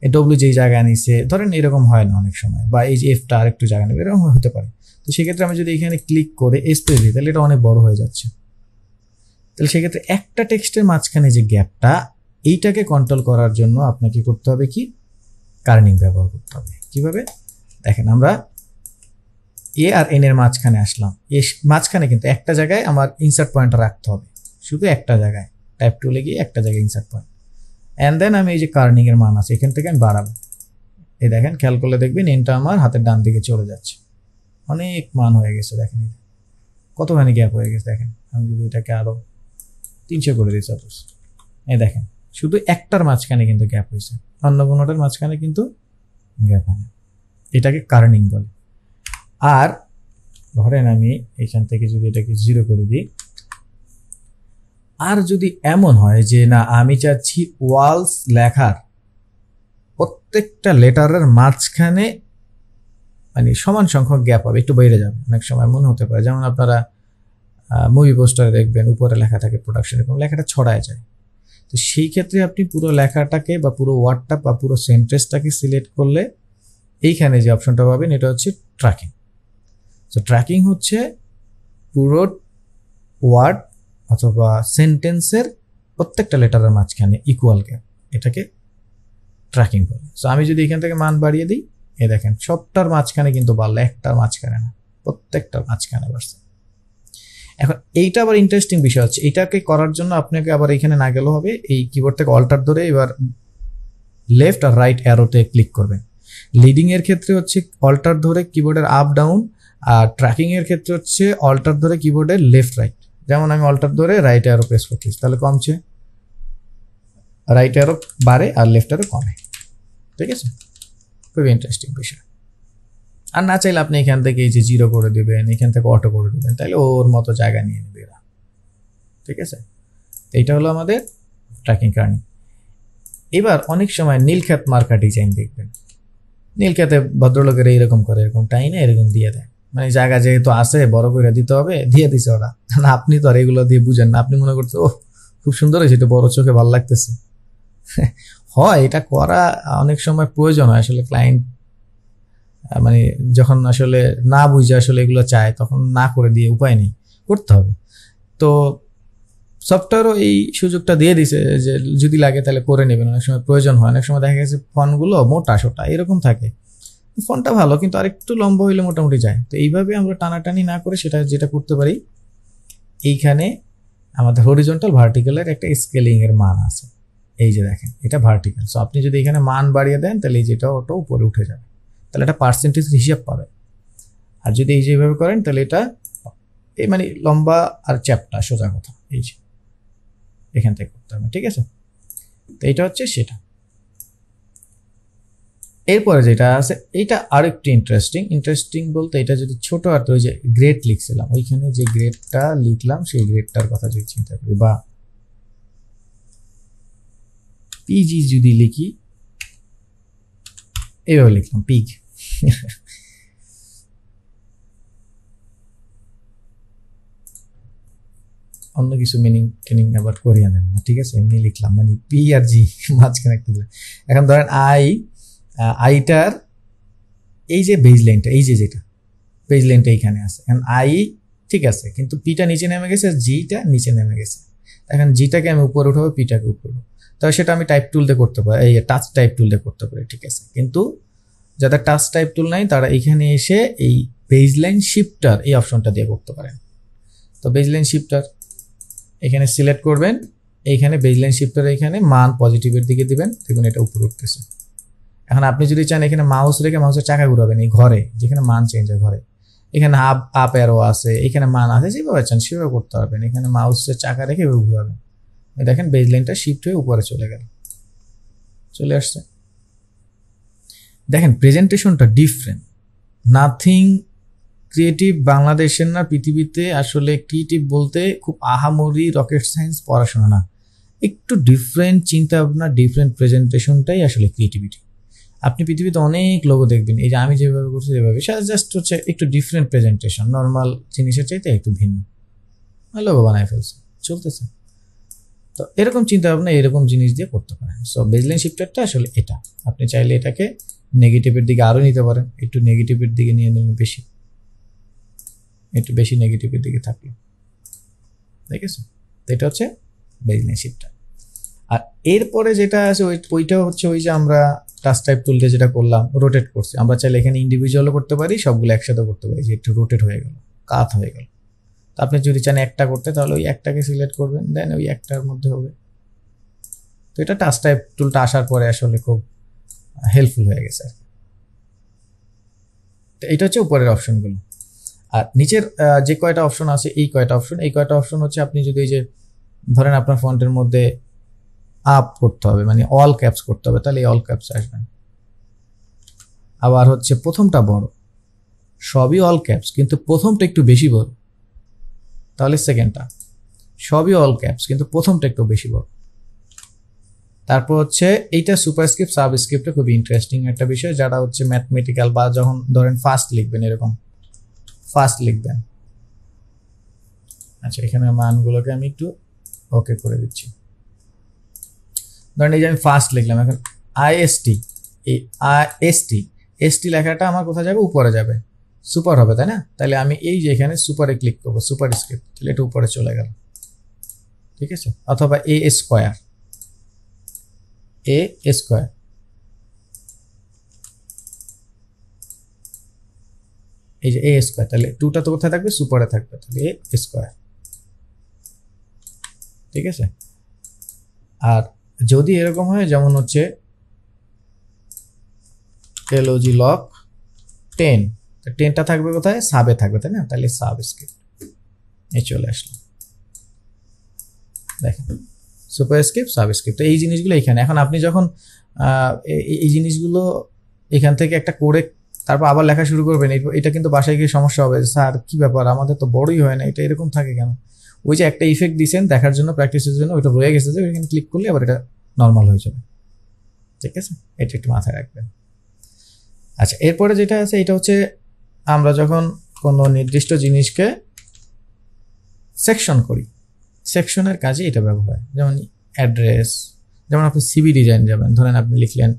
এই ডব্লিউ যেই জায়গায় নিচ্ছে, ধরেন এরকম হয় না অনেক সময়, বা এই যে এফটা আর একটু জায়গা নেবে, এরকম হতে পারে। তো সেক্ষেত্রে আমি যদি এখানে ক্লিক করে স্পেস দিই তাহলে এটা অনেক বড় হয়ে যাচ্ছে। তাহলে সেক্ষেত্রে একটা টেক্সটের মাঝখানে যে গ্যাপটা, এইটাকে কন্ট্রোল করার জন্য আপনাকে করতে হবে কি, কার্নিং ব্যবহার করতে হবে। কিভাবে দেখেন, আমরা এ আর এন এর মাঝখানে আসলাম, এ মাঝখানে কিন্তু একটা জায়গায় আমার ইনসার্ট পয়েন্টটা রাখতে হবে, শুধু একটা জায়গায় টাইপ টুলে গিয়ে একটা জায়গায় ইনসার্ট পয়েন্ট, অ্যান্ড দেন আমি এই যে কার্নিং এর মান আছে এখান থেকে আমি বাড়াবো। এই দেখেন খেয়াল করলে দেখবেন এনটা আমার হাতের ডান দিকে চলে যাচ্ছে, অনেক মান হয়ে গেছে। দেখেন কতখানি গ্যাপ হয়ে গেছে। দেখেন আমি যদি এটাকে আরো 300 করে দিই সাপোজ, এই দেখেন শুধু একটার মাঝখানে কিন্তু গ্যাপ হয়েছে, অন্য কোনোটার মাঝখানে কিন্তু গ্যাপ হয় না। এটাকে কার্নিং বলে। আর ধরেন আমি এখান থেকে যদি এটাকে 0 করে দিই, আর যদি এমন হয় যে না আমি চাচ্ছি ওয়ালস লেখার প্রত্যেকটা লেটারের মাঝখানে মানে সমান সংখ্যক গ্যাপ হবে, একটু বাইরে যাবে, অনেক সময় মনে হতে পারে, যেমন আপনারা মুভি পোস্টারে দেখবেন উপরে লেখা থাকে প্রোডাকশন, এরকম লেখাটা ছড়ায় যায়। তো সেই ক্ষেত্রে আপনি পুরো লেখাটাকে বা পুরো ওয়ার্ডটা বা পুরো সেন্টেন্সটাকে সিলেক্ট করলে এইখানে যে অপশনটা পাবেন এটা হচ্ছে ট্র্যাকিং। তো ট্র্যাকিং হচ্ছে পুরো ওয়ার্ড অথবা সেন্টেন্সের প্রত্যেকটা লেটারের মাঝখানে ইকুয়াল গ্যাপ, এটাকে ট্র্যাকিং বলে। সো আমি যদি এখান থেকে মান বাড়িয়ে দিই, এ দেখেন সবটার মাঝখানে কিন্তু বাড়লো, একটার মাঝখানে না, প্রত্যেকটার মাঝখানে বাড়ছে। এখন এইটা আবার ইন্টারেস্টিং বিষয় হচ্ছে, এটাকে করার জন্য আপনাকে আবার এখানে না গেলেও হবে, এই কিবোর্ড থেকে অল্টার ধরে এবার লেফট আর রাইট অ্যারোতে ক্লিক করবেন। লিডিং এর ক্ষেত্রে হচ্ছে অল্টার ধরে কিবোর্ডের আপ ডাউন, আর ট্র্যাকিং এর ক্ষেত্রে হচ্ছে অল্টার ধরে কিবোর্ডের লেফট রাইট। যেমন আমি অল্টার ধরে রাইট অ্যারো প্রেস করছি, তাহলে কমছে, রাইট অ্যারো বাড়ে আর লেফট অ্যারো কমে। ঠিক আছে, খুবই ইন্টারেস্টিং বিষয়। আর না চাইলে আপনি এখান থেকে এই যে 0 করে দেবেন, এখান থেকে অটো করে দেবেন, তাহলে ওর মতো জায়গা নিয়ে নেবে এরা। ঠিক আছে, এইটা হলো আমাদের ট্র্যাকিং কার্নিং। এবার অনেক সময় নীলক্ষেত মার্কা ডিজাইন দেখবেন, নীলক্ষেতে ভদ্রলোকেরা এরকম করে, এরকম টাইনে এরকম দিয়ে দেয়, মানে জায়গা যেহেতু আছে বড় করে দিতে হবে, দিয়ে দিছে ওরা। না আপনি তো আর এগুলো দিয়ে বুঝেন না, আপনি মনে করছেন ও খুব সুন্দর হয়েছে, এটা বড় চোখে ভালো লাগতেছে। হয় এটা করা অনেক সময় প্রয়োজন হয়, আসলে ক্লায়েন্ট মানে যখন আসলে না বুঝে আসলে এগুলো চায় তখন না করে দিয়ে উপায় নেই, করতে হবে। তো সফটওয়্যারও এই সুযোগটা দিয়ে দিছে যে যদি লাগে তাহলে করে নেবেন, অনেক সময় প্রয়োজন হয়। অনেক সময় দেখা গেছে ফন্টগুলো মোটা সোটা এরকম থাকে, ফন্টটা ভালো কিন্তু আরেকটু লম্বা হইলে মোটামুটি যায়। তো এইভাবে আমরা টানাটানি না করে সেটা যেটা করতে পারি, এইখানে আমাদের হরিজন্টাল ভার্টিক্যালের একটা স্কেলিং এর মান আছে, এই যে দেখেন এটা ভার্টিক্যাল। সো আপনি যদি এখানে মান বাড়িয়ে দেন তাহলে এই যেটা ওটা উপরে উঠে যাবে, তাহলে এটা পার্সেন্টেজ হিসাব পাবে। আর যদি এই যেভাবে করেন তাহলে এটা এই মানে লম্বা আর চ্যাপটা সোজা কথা, এই যে এখান থেকে করতে হবে। ঠিক আছে, তো এইটা হচ্ছে সেটা। এরপরে যেটা আছে এইটা আরেকটু ইন্টারেস্টিং বলতে, এটা যদি ছোট আর ওই যে গ্রেড লিখছিলাম, ওইখানে যে গ্রেডটা লিখলাম সেই গ্রেডটার কথা যদি চিন্তা করি, বা পিজি যদি লিখি, এইভাবে লিখলাম পিগ, অন্য কিছু মিনিং আবার করিয়ে নেন না। ঠিক আছে, এমনি লিখলাম, মানে পি আর জি মাঝখানে একটা দিলাম। এখন ধরেন আইটার এই যে বেজ লাইনটা, এই যে যেটা বেজ লাইনটা এইখানে আছে, এখন আই ঠিক আছে, কিন্তু পিটা নিচে নেমে গেছে আর জিটা নিচে নেমে গেছে। এখন জিটাকে আমি উপরে উঠাবো, পিটাকে উপরে উঠাবো, তাহলে সেটা আমি টাইপ টুল দিয়ে করতে পারি, এই টাচ টাইপ টুল দিয়ে করতে পারি। ঠিক আছে, কিন্তু যাদের টাচ টাইপ টুল নাই তারা এখানে এসে এই বেজ লাইন শিফটার এই অপশনটা দিয়ে করতে পারেন। তো বেজলাইন শিফটার এখানে সিলেক্ট করবেন, এইখানে বেজলাইন শিফটার এখানে মান পজিটিভের দিকে দিবেন, দেখুন এটা উপরে উঠতেছে। এখন আপনি যদি চান এখানে মাউস রেখে মাউসের চাকা ঘুরাবেন এই ঘরে, যেখানে মান চেঞ্জ হয় ঘরে, এখানে আপ অ্যারো আছে, এখানে মান আছে, যেভাবে চান সেভাবে করতে পারবেন। এখানে মাউসের চাকা রেখে এভাবে ঘুরাবেন, দেখেন বেজলাইনটা শিফট হয়ে উপরে চলে গেল, চলে আসছে। দেখেন প্রেজেন্টেশনটা ডিফারেন্ট, নাথিং ক্রিয়েটিভ বাংলাদেশের না, পৃথিবীতে আসলে ক্রিয়েটিভ বলতে খুব আহামরি রকেট সায়েন্স পড়াশোনা না, একটু ডিফারেন্ট চিন্তা ভাবনা, ডিফারেন্ট প্রেজেন্টেশনটাই আসলে ক্রিয়েটিভিটি। আপনি পৃথিবীতে অনেক লোগো দেখবেন, এই যে আমি যেভাবে করছি যেভাবে, সেটা জাস্ট হচ্ছে একটু ডিফারেন্ট প্রেজেন্টেশন, নর্মাল জিনিসের চাইতে একটু ভিন্ন লোগো বানায় ফেলছে, চলতেছে। তো এরকম চিন্তা ভাবনা এরকম জিনিস দিয়ে করতে পারেন। সো বেজলাইন শিফটারটা আসলে এটা, আপনি চাইলে এটাকে নেগেটিভের দিকে আরও নিতে পারেন, একটু নেগেটিভের দিকে নিয়ে নিলেন, বেশি একটু বেশি নেগেটিভের দিকে থাকলো, ঠিক আছে। তো এটা হচ্ছে বেজলাইন শিফটার। আর এরপরে যেটা আছে ওইটা হচ্ছে ওই যে আমরা টাচ টাইপ টুল দিয়ে যেটা করলাম, রোটেট করছি, আমরা চাইলে এখানে ইন্ডিভিজুয়ালও করতে পারি, সবগুলো একসাথে করতে পারি, যে একটু রোটেট হয়ে গেল, কাত হয়ে গেল। তো আপনি যদি চান একটা করতে, তাহলে ওই একটাকে সিলেক্ট করবেন, দেন ওই একটার মধ্যে হবে। তো এটা টাচ টাইপ টুলটা আসার পরে আসলে খুব হেল্পফুল হয়ে গেছে। তো এটা হচ্ছে উপরের অপশনগুলো। আর নিচের যে কয়টা অপশন আছে, এই কয়টা অপশন হচ্ছে আপনি যদি এই যে ধরেন আপনার ফন্টের মধ্যে আপ করতে হবে, মানে অল ক্যাপস করতে হবে, তাহলে এই অল ক্যাপস আসবেন। আবার হচ্ছে প্রথমটা বড়, সবই অল ক্যাপস কিন্তু প্রথমটা একটু বেশি বড়, তাহলে সেকেন্ডটা সবই অল ক্যাপস কিন্তু প্রথমটা একটু বেশি বড়। তারপর হচ্ছে এইটা সুপারস্ক্রিপ্ট সাবস্ক্রিপ্টে খুবই ইন্টারেস্টিং একটা বিষয়, যারা হচ্ছে ম্যাথমেটিক্যাল বা যখন ধরেন ফার্স্ট লিখবেন, এরকম ফার্স্ট লিখবেন। আচ্ছা, এখানে মানগুলোকে আমি একটু ওকে করে দিচ্ছি। ধরেন এই যে আমি ফার্স্ট লিখলাম, এখন আইএসটি, এই এসটি লেখাটা আমার কোথায় যাবে? উপরে যাবে, সুপার হবে, তাই না? তাহলে আমি এই যে এখানে সুপারে ক্লিক করবো, সুপার স্ক্রিপ্ট, তাহলে এটা উপরে চলে গেল, ঠিক আছে। অথবা এ স্কোয়ার, এই যে এ স্কোয়ার, তাহলে টুটা তো কোথায় থাকবে? সুপারে থাকবে, তাহলে এ স্কোয়ার, ঠিক আছে। আর যদি এরকম হয় যেমন হচ্ছে এলওজি লক 10, 10টা থাকবে কোথায়? সাবে থাকবে, তাই না? তাহলে সাব স্ক্রিপ্ট এই চলে আসলো, দেখেন সুপারস্ক্রিপ্ট সাবস্ক্রিপ্ট, এই জিনিসগুলো এখানে। এখন আপনি যখন এই জিনিসগুলো এখান থেকে একটা করে তারপর আবার লেখা শুরু করবেন, এটা কিন্তু বাসায় গিয়ে সমস্যা হবে, স্যার কি ব্যাপার, আমাদের তো বড়ই হয় না, এটা এরকম থাকে কেন? ওই যে একটা ইফেক্ট দিয়েছেন দেখার জন্য, প্র্যাকটিসের জন্য, ওইটা রয়ে গেছে, যে ওইখানে ক্লিক করলে আবার এটা নর্মাল হয়ে যাবে, ঠিক আছে। এটা একটু মাথায় রাখবেন। আচ্ছা, এরপরে যেটা আছে এটা হচ্ছে আমরা যখন কোনো নির্দিষ্ট জিনিসকে সেকশন করি, সেকশনের কাজে এটা ব্যবহার হয়। যেমন অ্যাড্রেস, যেমন আপনি সিভি ডিজাইন যাবেন, ধরেন আপনি লিখলেন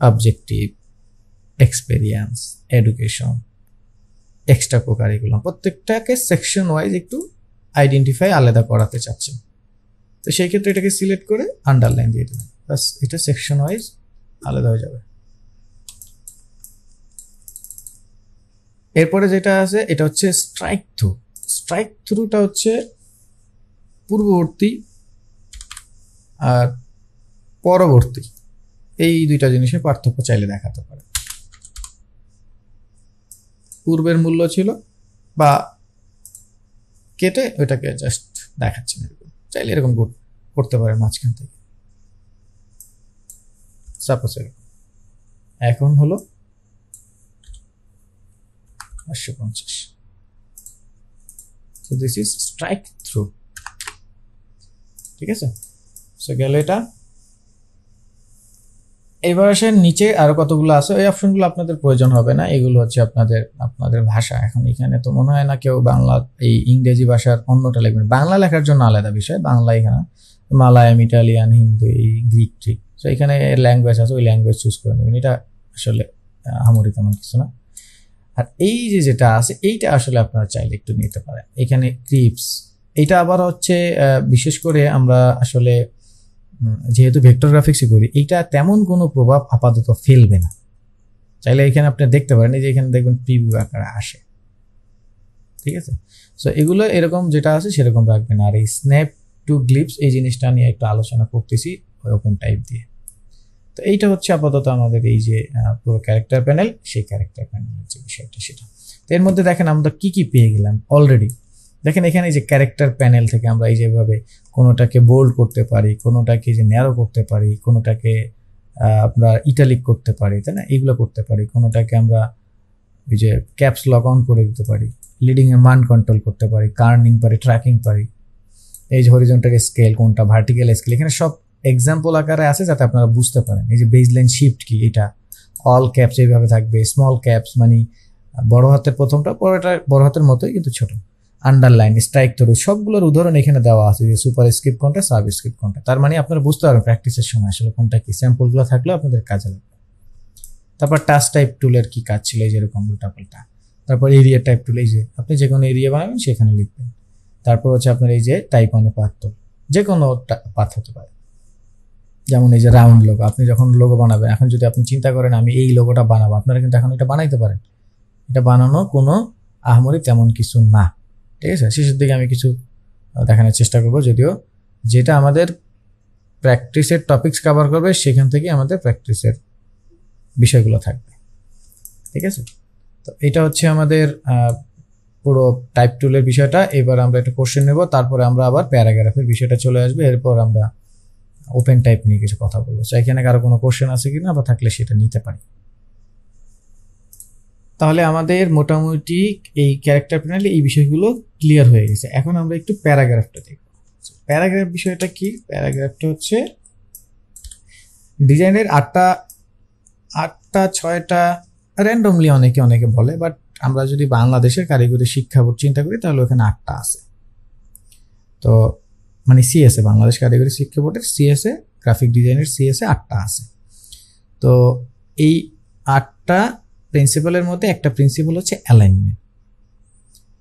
objective, experience, education, extra co curriculum, প্রত্যেকটাকে সেকশন ওয়াইজ একটু আইডেন্টিফাই আলাদা করাতে চাচ্ছেন। তো সেই ক্ষেত্রে এটাকে সিলেক্ট করে আন্ডারলাইন দিয়ে দেবেন, বাস এটা সেকশন ওয়াইজ আলাদা হয়ে যাবে। এরপরে যেটা আছে এটা হচ্ছে স্ট্রাইক থ্রু। স্ট্রাইক থ্রুটা হচ্ছে পূর্ববর্তী আর পরবর্তী, এই দুইটা জিনিসের পার্থক্য চাইলে দেখাতে পারে। পূর্বের মূল্য ছিল বা কেটে ওইটাকে জাস্ট দেখাচ্ছেন, এরকম চাইলে এরকম করতে পারেন মাঝখান থেকে। সাপোজ এখন হলো 550, so this is strike through, ঠিক আছে। সো গেল এটা। এবার আসেন নিচে আরো কতগুলো আছে, ওই অপশনগুলো আপনাদের প্রয়োজন হবে না, এগুলো হচ্ছে আপনাদের ভাষা। এখন এখানে তো মনে হয় না কেউ বাংলা, এই ইংরেজি ভাষার অন্যটা লিখবেন, বাংলা লেখার জন্য আলাদা বিষয়, বাংলা এখানে Malayalam, Italian, Hindi, Greek trick, তো এখানে ল্যাঙ্গুয়েজ আছে, ওই ল্যাঙ্গুয়েজ চুজ করে নেবেন, এটা আসলে হামুরি তেমন কিছু না। আর এই যে যেটা আছে এইটা আসলে আপনারা চাইলে একটু নিতে পারেন। এখানে ক্রিপস, এইটা আবার হচ্ছে বিশেষ করে আমরা আসলে যেহেতু ভেক্টর গ্রাফিক্সই করি, এইটা তেমন কোনো প্রভাব আপাতত ফেলবে না, চাইলে এখানে আপনি দেখতে পারেন, এই যে এখানে দেখবেন প্রিভিউ আকারে আসে, ঠিক আছে। সো এগুলো এরকম যেটা আছে সেরকম রাখবেন। আর এই স্ন্যাপ টু গ্লিপস এই জিনিসটা নিয়ে একটু আলোচনা করতেছি ওপেন টাইপ দিয়ে। তো এইটা হচ্ছে আপাতত আমাদের এই যে পুরো ক্যারেক্টার প্যানেল, সেই ক্যারেক্টার প্যানেলের যে বিষয়টা সেটা। তো এর মধ্যে দেখেন আমরা কি কি পেয়ে গেলাম অলরেডি। দেখেন এখানে যে ক্যারেক্টার প্যানেল থেকে আমরা এই যেভাবে কোনোটাকে বোল্ড করতে পারি, কোনোটাকে যে ন্যারো করতে পারি, কোনোটাকে আমরা ইটালিক করতে পারি, তাই না, এইগুলো করতে পারি। কোনোটাকে আমরা ওই যে ক্যাপস লক অন করে দিতে পারি, লিডিং এর মান কন্ট্রোল করতে পারি, কার্নিং পারি, ট্র্যাকিং পারি। এই যে হরিজন্টাল স্কেল কোনটা, ভার্টিক্যাল স্কেল, এখানে সব এক্সাম্পল আকারে আছে যাতে আপনারা বুঝতে পারেন। এই যে বেজলাইন শিফট কি, এটা অল ক্যাপস এইভাবে থাকবে, স্মল ক্যাপস মানে বড় হাতের প্রথমটা, পরেরটা বড় হাতের মতোই কিন্তু ছোট, আন্ডারলাইন, স্ট্রাইক থ্রু, সবগুলোর উদাহরণ এখানে দেওয়া আছে যে সুপার স্ক্রিপ্ট কোনটা, সাব স্ক্রিপ্ট কোনটা। তার মানে আপনারা বুঝতে পারবেন প্র্যাকটিসের সময় আসলে কোনটা কি, স্যাম্পলগুলো থাকলেও আপনাদের কাজে লাগবে। তারপর টাচ টাইপ টুলের কি কাজ ছিল, এই যেরকম উল্টাপাল্টা। তারপর এরিয়া টাইপ টুল, এই যে আপনি যে কোনো এরিয়া বানাবেন সেখানে লিখবেন। তারপর হচ্ছে আপনার এই যে টাইপ অনে পাথ টুল, যে কোনো পাথ হতে পারে। যেমন এই যে রাউন্ড লোগো, আপনি যখন লোগো বানাবেন, এখন যদি আপনি চিন্তা করেন আমি এই লোগোটা বানাবো, আপনারা কিন্তু এখন এটা বানাইতে পারেন। এটা বানানো কোনো আহামরি তেমন কিছু না, ঠিক আছে। শেষের দিকে আমি কিছু দেখানোর চেষ্টা করবো, যদিও যেটা আমাদের প্র্যাকটিসের টপিকস কভার করবে সেখান থেকে আমাদের প্র্যাকটিসের বিষয়গুলো থাকবে, ঠিক আছে। তো এটা হচ্ছে আমাদের পুরো টাইপ টুলের বিষয়টা। এবার আমরা একটা কোশ্চেন নেব, তারপরে আমরা আবার প্যারাগ্রাফের বিষয়টা চলে আসবে, এরপর আমরা ওপেন টাইপ নিয়ে কিছু কথা বলবো। সো এখানে কারো কোনো কোশ্চেন আছে কিনা বা থাকলে সেটা নিতে পারি। তাহলে আমাদের মোটামুটি এই ক্যারেক্টার প্যানেলে এই বিষয়গুলো ক্লিয়ার হয়ে গেছে। এখন আমরা একটু প্যারাগ্রাফটা দেখব। প্যারাগ্রাফ বিষয়টা কি? প্যারাগ্রাফটা হচ্ছে ডিজাইনের 6টা র্যান্ডমলি অনেকে বলে, বাট আমরা যদি বাংলাদেশের কারিগরি শিক্ষা বোর্ড চিন্তা করি তাহলে ওখানে 8টা আছে। তো মানে সিএসএ, বাংলাদেশ কারিগরি শিক্ষা বোর্ডের সিএসএ, গ্রাফিক ডিজাইনের সিএসএ 8টা আছে। তো এই 8টা প্রিন্সিপালের মধ্যে একটা প্রিন্সিপাল হচ্ছে অ্যালাইনমেন্ট।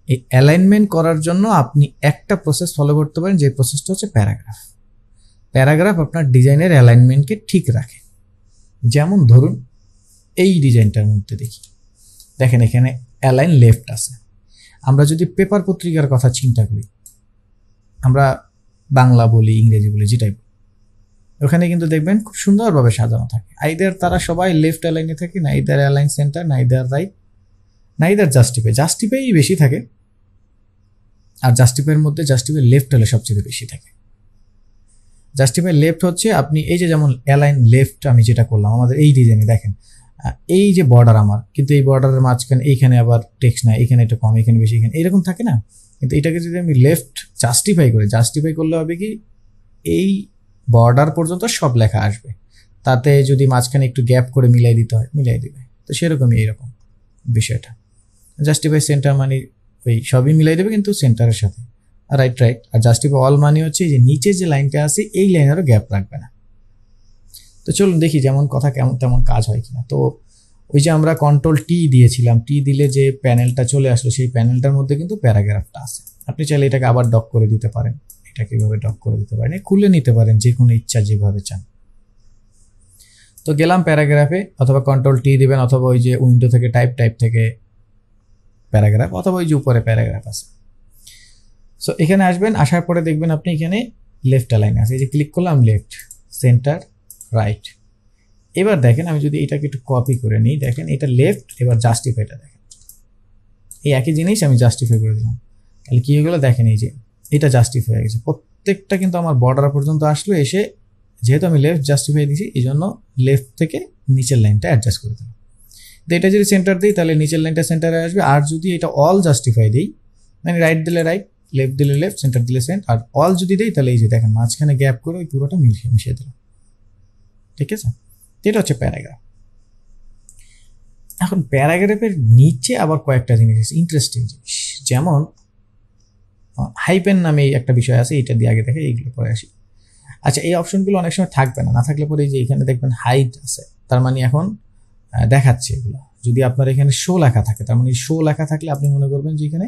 এই অ্যালাইনমেন্ট করার জন্য আপনি একটা প্রসেস ফলো করতে পারেন, যে প্রসেসটা হচ্ছে প্যারাগ্রাফ। প্যারাগ্রাফ আপনার ডিজাইনের অ্যালাইনমেন্টকে ঠিক রাখে। যেমন ধরুন এই ডিজাইনটার মধ্যে দেখেন এখানে অ্যালাইন লেফট আছে। আমরা যদি পেপার পত্রিকার কথা চিন্তা করি, আমরা বাংলা বলি, ইংরেজি বলি, যেটাই বলি, ওখানে কিন্তু দেখবেন খুব সুন্দরভাবে সাজানো থাকে। আইদার তারা সবাই লেফট অ্যালাইনে থাকে, না ইদার অ্যালাইন সেন্টার, না ইদার রাইট, না ইদার জাস্টিফাই বেশি থাকে। আর জাস্টিফাইয়ের মধ্যে জাস্টিফাই লেফট হলে সবচেয়ে বেশি থাকে। জাস্টিফাই লেফট হচ্ছে আপনি এই যে যেমন অ্যালাইন লেফট আমি যেটা করলাম আমাদের এই ডিজাইনে, দেখেন এই যে বর্ডার আমার, কিন্তু এই বর্ডারের মাঝখানে এইখানে আবার টেক্সট না, এখানে একটু কম, এখানে বেশি, এখানে এরকম থাকে না। কিন্তু এটাকে যদি আমি লেফট জাস্টিফাই করলে হবে কি, এই বর্ডার পর্যন্ত সব লেখা আসবে, তাতে যদি মাঝখানে একটু গ্যাপ করে মিলাই দিতে হয় মিলাই দিবে। তো সেরকমই এইরকম বিষয়টা। জাস্টিফাই সেন্টার মানে ওই সবই মিলাই দেবে কিন্তু সেন্টারের সাথে, রাইট। আর জাস্টিফাই অল মানে হচ্ছে যে নিচে যে লাইনটা আছে এই লাইনেরও গ্যাপ রাখবে না। তো চলুন দেখি যেমন কথা কেমন তেমন কাজ হয় কিনা। তো ওই যে আমরা কন্ট্রোল টি দিয়েছিলাম, টি দিলে যে প্যানেলটা চলে আসলো, সেই প্যানেলটার মধ্যে কিন্তু প্যারাগ্রাফটা আছে। আপনি চাইলে এটাকে আবার ডক করে দিতে পারেন, এটাকে এভাবে ডক করে দিতে পারেন, খুলে নিতে পারেন যে কোনো ইচ্ছা যেভাবে চান। তো গেলাম প্যারাগ্রাফে, অথবা কন্ট্রোল টি দিবেন, অথবা ওই যে উইন্ডো থেকে টাইপ থেকে প্যারাগ্রাফ, অথবা ওই যে উপরে প্যারাগ্রাফ আছে। সো এখানে আসবেন, আসার পরে দেখবেন আপনি এখানে লেফট অ্যালাইন আছে, এই যে ক্লিক করলাম লেফট, সেন্টার, রাইট। এবার দেখেন আমি যদি এটাকে একটু কপি করে নিই, দেখেন এটা লেফট, এবার জাস্টিফাইটা দেখেন এই একই জিনিস আমি জাস্টিফাই করে দিলাম, তাহলে কি হয়ে গেলো দেখেন এই যে এটা জাস্টিফাই হয়ে গেছে। প্রত্যেকটা কিন্তু আমার বর্ডার পর্যন্ত আসলো, এসে যেহেতু আমি লেফট জাস্টিফাই দিয়েছি এই জন্য লেফট থেকে নিচের লাইনটা অ্যাডজাস্ট করে দিলাম। তো এটা যদি সেন্টার দিই তাহলে নিচের লাইনটা সেন্টারে আসবে। আর যদি এটা অল জাস্টিফাই দিই, মানে রাইট দিলে রাইট, লেফট দিলে লেফট, সেন্টার দিলে সেন্ট, আর অল যদি দিই তাহলে এই যে দেখেন মাঝখানে গ্যাপ করে ওই পুরোটা মিশিয়ে দিলাম, ঠিক আছে। এটা হচ্ছে প্যারাগ্রাফ। এখন প্যারাগ্রাফের নিচে আবার কয়েকটা জিনিস আছে, ইন্টারেস্টিং জিনিস, যেমন হাইপেন নামে একটা বিষয় আছে, এটা দিয়ে আগে দেখে এইগুলো পরে আসি। আচ্ছা, এই অপশনগুলো অনেক সময় থাকবে না, না থাকলে পরে এই যে এখানে দেখবেন হাইট আছে, তার মানে এখন দেখাচ্ছে এগুলো। যদি আপনার এখানে শো লেখা থাকে, তার মানে শো লেখা থাকলে আপনি মনে করবেন যে এখানে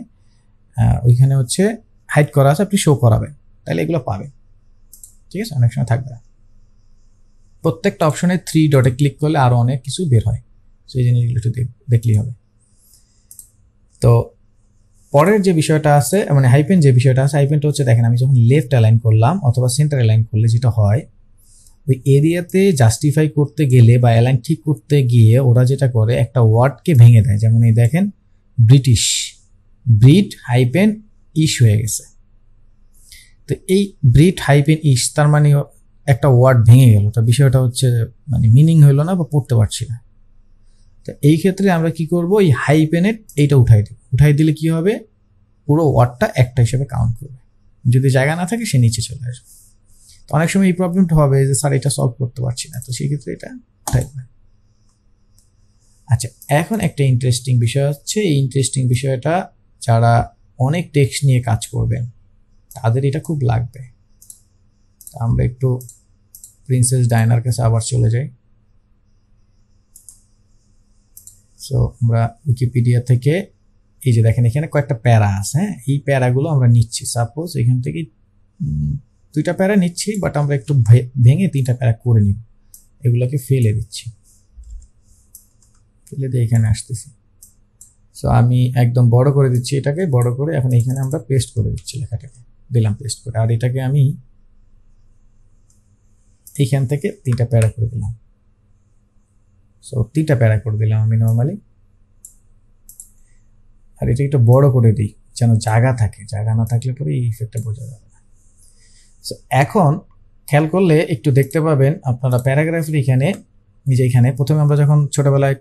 ওইখানে হচ্ছে হাইড করা আছে, আপনি শো করাবেন, তাহলে এগুলো পাবেন, ঠিক আছে। অনেক সময় থাকবে না। প্রত্যেকটা অপশনে 3 ডটে ক্লিক করলে আরও অনেক কিছু বের হয়, সেই জিনিসগুলো একটু দেখলেই হবে। তো পরের যে বিষয়টা আছে মানে হাইপেন যে বিষয়টা আছে, হাইপেনটা হচ্ছে দেখেন আমি যখন লেফট অ্যালাইন করলাম অথবা সেন্টার অ্যালাইন করলে যেটা হয়, ওই এরিয়াতে জাস্টিফাই করতে গেলে বা অ্যালাইন ঠিক করতে গিয়ে ওরা যেটা করে একটা ওয়ার্ডকে ভেঙে দেয়। যেমন এই দেখেন ব্রিটিশ, ব্রিট হাইপেন ইশ হয়ে গেছে। তো এই ব্রিট হাইপেন ইশ তার মানে একটা ওয়ার্ড ভেঙে গেল, তো বিষয়টা হচ্ছে মানে মিনিং হইলো না বা পড়তে পারছি না। তো এই ক্ষেত্রে আমরা কি করব, এই হাইপেনের এইটা উঠাই দেব। উঠাই দিলে কি হবে, পুরো ওয়ার্ডটা একটা হিসেবে কাউন্ট করবে। যদি জায়গা না থাকে সে নিচে চলে আসবে। তো অনেক সময় এই প্রবলেমটা হবে যে স্যার এটা সলভ করতে পারছি না, তো সেই ক্ষেত্রে এটা উঠাই দেবেন। আচ্ছা, এখন একটা ইন্টারেস্টিং বিষয় হচ্ছে, এই ইন্টারেস্টিং বিষয়টা যারা অনেক টেক্সট নিয়ে কাজ করবেন তাদের এটা খুব লাগবে। আমরা একটু প্রিন্সেস ডায়নার কাছে আবার চলে যাই। সো আমরা উইকিপিডিয়া থেকে এই যে দেখেন এখানে কয়েকটা প্যারা আছে, হ্যাঁ, এই প্যারাগুলো আমরা নিচ্ছি। সাপোজ এখান থেকে 2টা প্যারা নিচ্ছি, বাট আমরা একটু ভেঙে 3টা প্যারা করে নিব, এগুলোকে ফেলে দিচ্ছি, ফেলে দিয়ে এখানে আসতেছি। সো আমি একদম বড় করে দিচ্ছি, এটাকে বড় করে এখন এখানে আমরা পেস্ট করে দিচ্ছি, লেখাটাকে দিলাম পেস্ট করে, আর এটাকে আমি এইখান থেকে 3টা প্যারা করে দিলাম। সো 3টা প্যারা করে দিলাম আমি নর্মালি, আর এটা একটু বড় করে দিই যেন জায়গা থাকে, জায়গা না থাকলে পরে এই ইফেক্টটা বোঝা যাবে না। সো এখন খেয়াল করলে একটু দেখতে পাবেন আপনারা প্যারাগ্রাফের এখানে, নিজে এখানে প্রথমে আমরা যখন ছোটবেলায়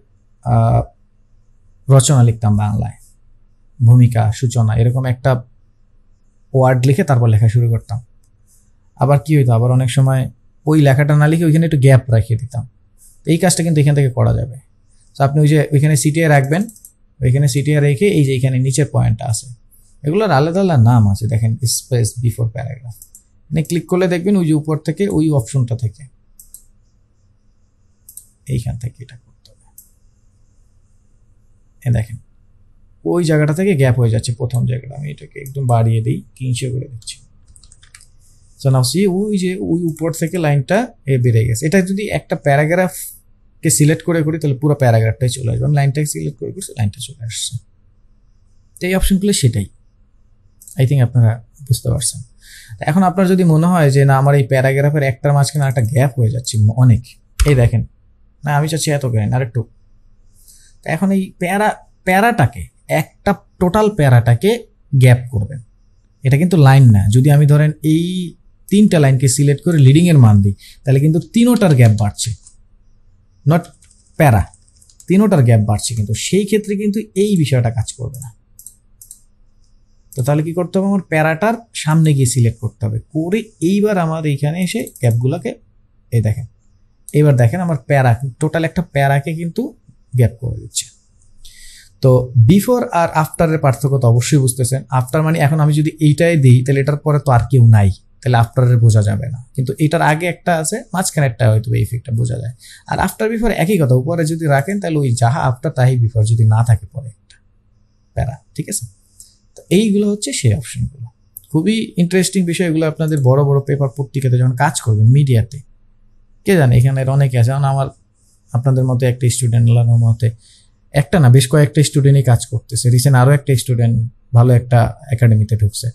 রচনা লিখতাম বাংলায়, ভূমিকা, সূচনা, এরকম একটা ওয়ার্ড লিখে তারপর লেখা শুরু করতাম। আবার কি হইতো, আবার অনেক সময় ওই লেখাটা না লিখে ওইখানে একটু গ্যাপ রাখিয়ে দিতাম। তো এই কাজটা কিন্তু এখান থেকে করা যাবে। তো আপনি ওই যে ওইখানে সিটিআই রাখবেন, ওইখানে সিটিআই রেখে এই যে এখানে নিচের পয়েন্টটা আছে, এগুলোর আলাদা আলাদা নাম আছে, দেখেন স্পেস বিফোর প্যারাগ্রাফ, মানে ক্লিক করলে দেখবেন ওই যে উপর থেকে ওই অপশনটা থেকে এইখান থেকে এটা করতে হবে। দেখেন ওই জায়গাটা থেকে গ্যাপ হয়ে যাচ্ছে প্রথম জায়গাটা, আমি এটাকে একদম বাড়িয়ে দিই, 300 করে দিচ্ছি। সো নাও সি ওই যে ওই উপর থেকে লাইনটা বেড়ে গেছে। এটা যদি একটা প্যারাগ্রাফকে সিলেক্ট করে করি তাহলে পুরো প্যারাগ্রাফটাই চলে আসবে, আমি লাইনটাকে সিলেক্ট করে করছি, লাইনটা চলে আসছে। তো এই অপশনগুলো সেটাই, আই থিঙ্ক আপনারা বুঝতে পারছেন। এখন আপনার যদি মনে হয় যে না আমার এই প্যারাগ্রাফের একটার মাঝখানে একটা গ্যাপ হয়ে যাচ্ছে অনেক, এই দেখেন না আমি চাচ্ছি এত জ্ঞান আরেকটু, তো এখন এই প্যারাটাকে একটা টোটাল প্যারাটাকে গ্যাপ করবেন। এটা কিন্তু লাইন না, যদি আমি ধরেন এই 3টা লাইনকে সিলেক্ট করে লিডিং এর মান দিই তাহলে কিন্তু 3টার গ্যাপ বাড়ছে, নট প্যারা, 3টার গ্যাপ বাড়ছে, কিন্তু সেই ক্ষেত্রে কিন্তু এই বিষয়টা কাজ করবে না। তো তাহলে কি করতে হবে, আমার প্যারাটার সামনে গিয়ে সিলেক্ট করতে হবে, করে এইবার আমার এইখানে এসে গ্যাপগুলোকে এই দেখেন, এবার দেখেন আমার প্যারা টোটাল একটা প্যারাকে কিন্তু গ্যাপ করে দিচ্ছে। তো বিফোর আর আফটারের পার্থক্য তো অবশ্যই বুঝতেছেন। আফটার মানে এখন আমি যদি এইটাই দিই তাহলে এটার পরে তো আর কেউ নাই, তাহলে আফটারের বোঝা যাবে না, কিন্তু এটার আগে একটা আছে, মাঝখানে একটা হয়তো এই ইফেক্টটা বোঝা যায়। আর আফটার বিফোর একই কথা, উপরে যদি রাখেন তাহলে ওই যাহা আফটার তাই বিফোর, যদি না থাকে পরে একটা প্যারা, ঠিক আছে। তো এইগুলো হচ্ছে সেই অপশনগুলো, খুবই ইন্টারেস্টিং বিষয় এগুলো। আপনাদের বড় বড় পেপার পত্রিকাতে যখন কাজ করবেন, মিডিয়াতে, কে জানে এখানে অনেকে আছে, যেমন আমার আপনাদের মতো একটা স্টুডেন্ট, মতে একটা না বেশ কয়েকটা স্টুডেন্টই কাজ করতেছে। রিসেন্ট আরও একটা স্টুডেন্ট ভালো একটা একাডেমিতে ঢুকছে,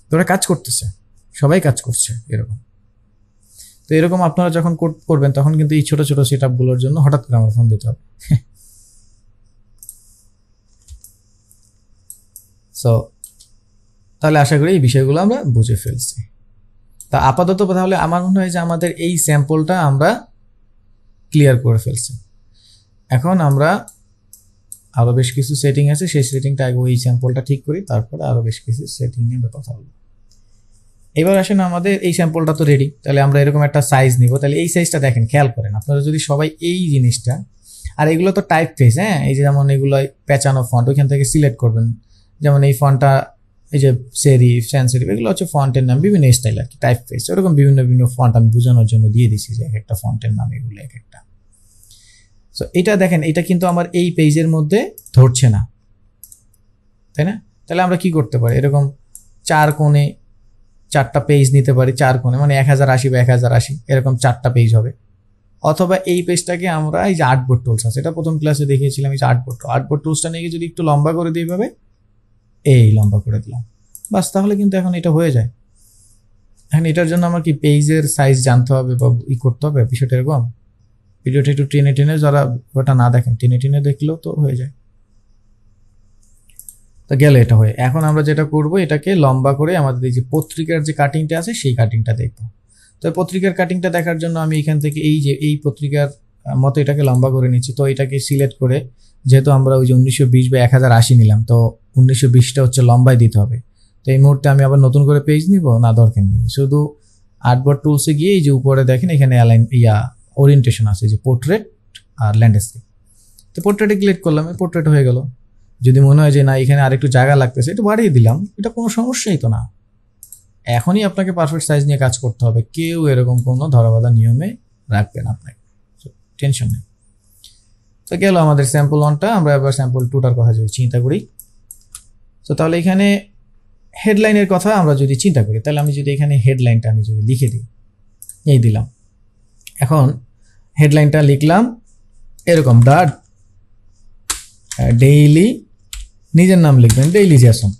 তো ওরা কাজ করতেছে, সবাই কাজ করছে এরকম। তো এরকম আপনারা যখন করবেন তখন কিন্তু এই ছোট ছোট সেট আপগুলোর জন্য হঠাৎ করে আমার ফোন দিতে হবে। সো তাহলে আশা করি এই বিষয়গুলো আমরা বুঝে ফেলছি। তা আপাতত তাহলে আমার মনে হয় যে আমাদের এই স্যাম্পলটা আমরা ক্লিয়ার করে ফেলছি। এখন আমরা আরও বেশ কিছু সেটিং আছে, সেই সেটিংটা আগে ওই স্যাম্পলটা ঠিক করি, তারপরে আরও বেশ কিছু সেটিং নিয়ে কথা বলবো। এবার আসেন আমাদের এই স্যাম্পলটা তো রেডি, তাহলে আমরা এরকম একটা সাইজ নিব। তাহলে এই সাইজটা দেখেন, খেয়াল করেন আপনারা যদি সবাই এই জিনিসটা, আর এগুলো তো টাইপ ফেস, হ্যাঁ, এই যে যেমন এগুলো পেঁচানো ফন্ট, ওইখান থেকে সিলেক্ট করবেন। যেমন এই ফন্টটা, এই যে সেরিফ, স্যান্স সেরিফ, এগুলো হচ্ছে ফন্টের নাম, বিভিন্ন স্টাইল আর কি, টাইপ ফেস, ওরকম বিভিন্ন বিভিন্ন ফন্ট আমি বোঝানোর জন্য দিয়ে দিচ্ছি যে এক একটা ফন্টের নাম এগুলো এক একটা। সো এটা দেখেন, এটা কিন্তু আমার এই পেজের মধ্যে ধরছে না, তাই না? তাহলে আমরা কি করতে পারি, এরকম 4 কোণে 4টা পেজ নিতে পারি, 4 কোণে মানে 1080 বা 1080, এরকম 4টা পেজ হবে। অথবা এই পেজটাকে আমরা এই যে আর্টবোর্ড টুলস আছে, এটা প্রথম ক্লাসে দেখিয়েছিলাম, এই যে আর্টবোর্ড টুলসটা নিয়ে যদি একটু লম্বা করে দিই ভাবে, এই লম্বা করে দিলাম, বাস। তাহলে কিন্তু এখন এটা হয়ে যায়। এখন এটার জন্য আমার কি পেজের সাইজ জানতে হবে বা করতে হবে, বিষয়টা এরকম। ভিডিওটা একটু টেনে টেনে, যারা ওটা না দেখেন টেনে টেনে দেখলেও তো হয়ে যায়। তো গেলে এটা হয়ে, এখন আমরা যেটা করব, এটাকে লম্বা করে আমাদের যে পত্রিকার যে কাটিংটা আছে সেই কাটিংটা দেখব। তো পত্রিকার কাটিংটা দেখার জন্য আমি এখান থেকে এই পত্রিকার মতো এটাকে লম্বা করে নিচ্ছি। তো এটাকে সিলেক্ট করে, যেহেতু আমরা ওই যে 1920 বা 1080 নিলাম, তো 1920টা হচ্ছে লম্বায় দিতে হবে। তো এই মুহূর্তে আমি আবার নতুন করে পেজ নিব না, দরকার নেই। শুধু আর্টবোর্ড টুলসে গিয়ে এই যে উপরে দেখেন এখানে ওরিয়েন্টেশন আছে, যে পোর্ট্রেট আর ল্যান্ডস্কেপ। তো পোর্ট্রেটে ক্লিক করলাম, পোর্ট্রেট হয়ে গেল। যদি মনে হয় যে না এখানে আরেকটু জায়গা লাগতেছে, একটু বাড়িয়ে দিলাম, এটা কোনো সমস্যাই তো না। এখনই আপনাকে পারফেক্ট সাইজ নিয়ে কাজ করতে হবে, কেউ এরকম কোনো ধরাবাঁধা নিয়মে রাখবেন আপনাকে, টেনশন নেই। তো গেল আমাদের স্যাম্পল 1টা। আমরা এবার স্যাম্পল 2টার কথা যদি চিন্তা করি, তো তাহলে এখানে হেডলাইনের কথা আমরা যদি চিন্তা করি, তাহলে আমি যদি এখানে হেডলাইনটা আমি যদি লিখে দিই, এই দিলাম। এখন হেডলাইনটা লিখলাম এরকম, দা ডেইলি, নিজের নাম লিখবেন ডেইলি জ্যাসন,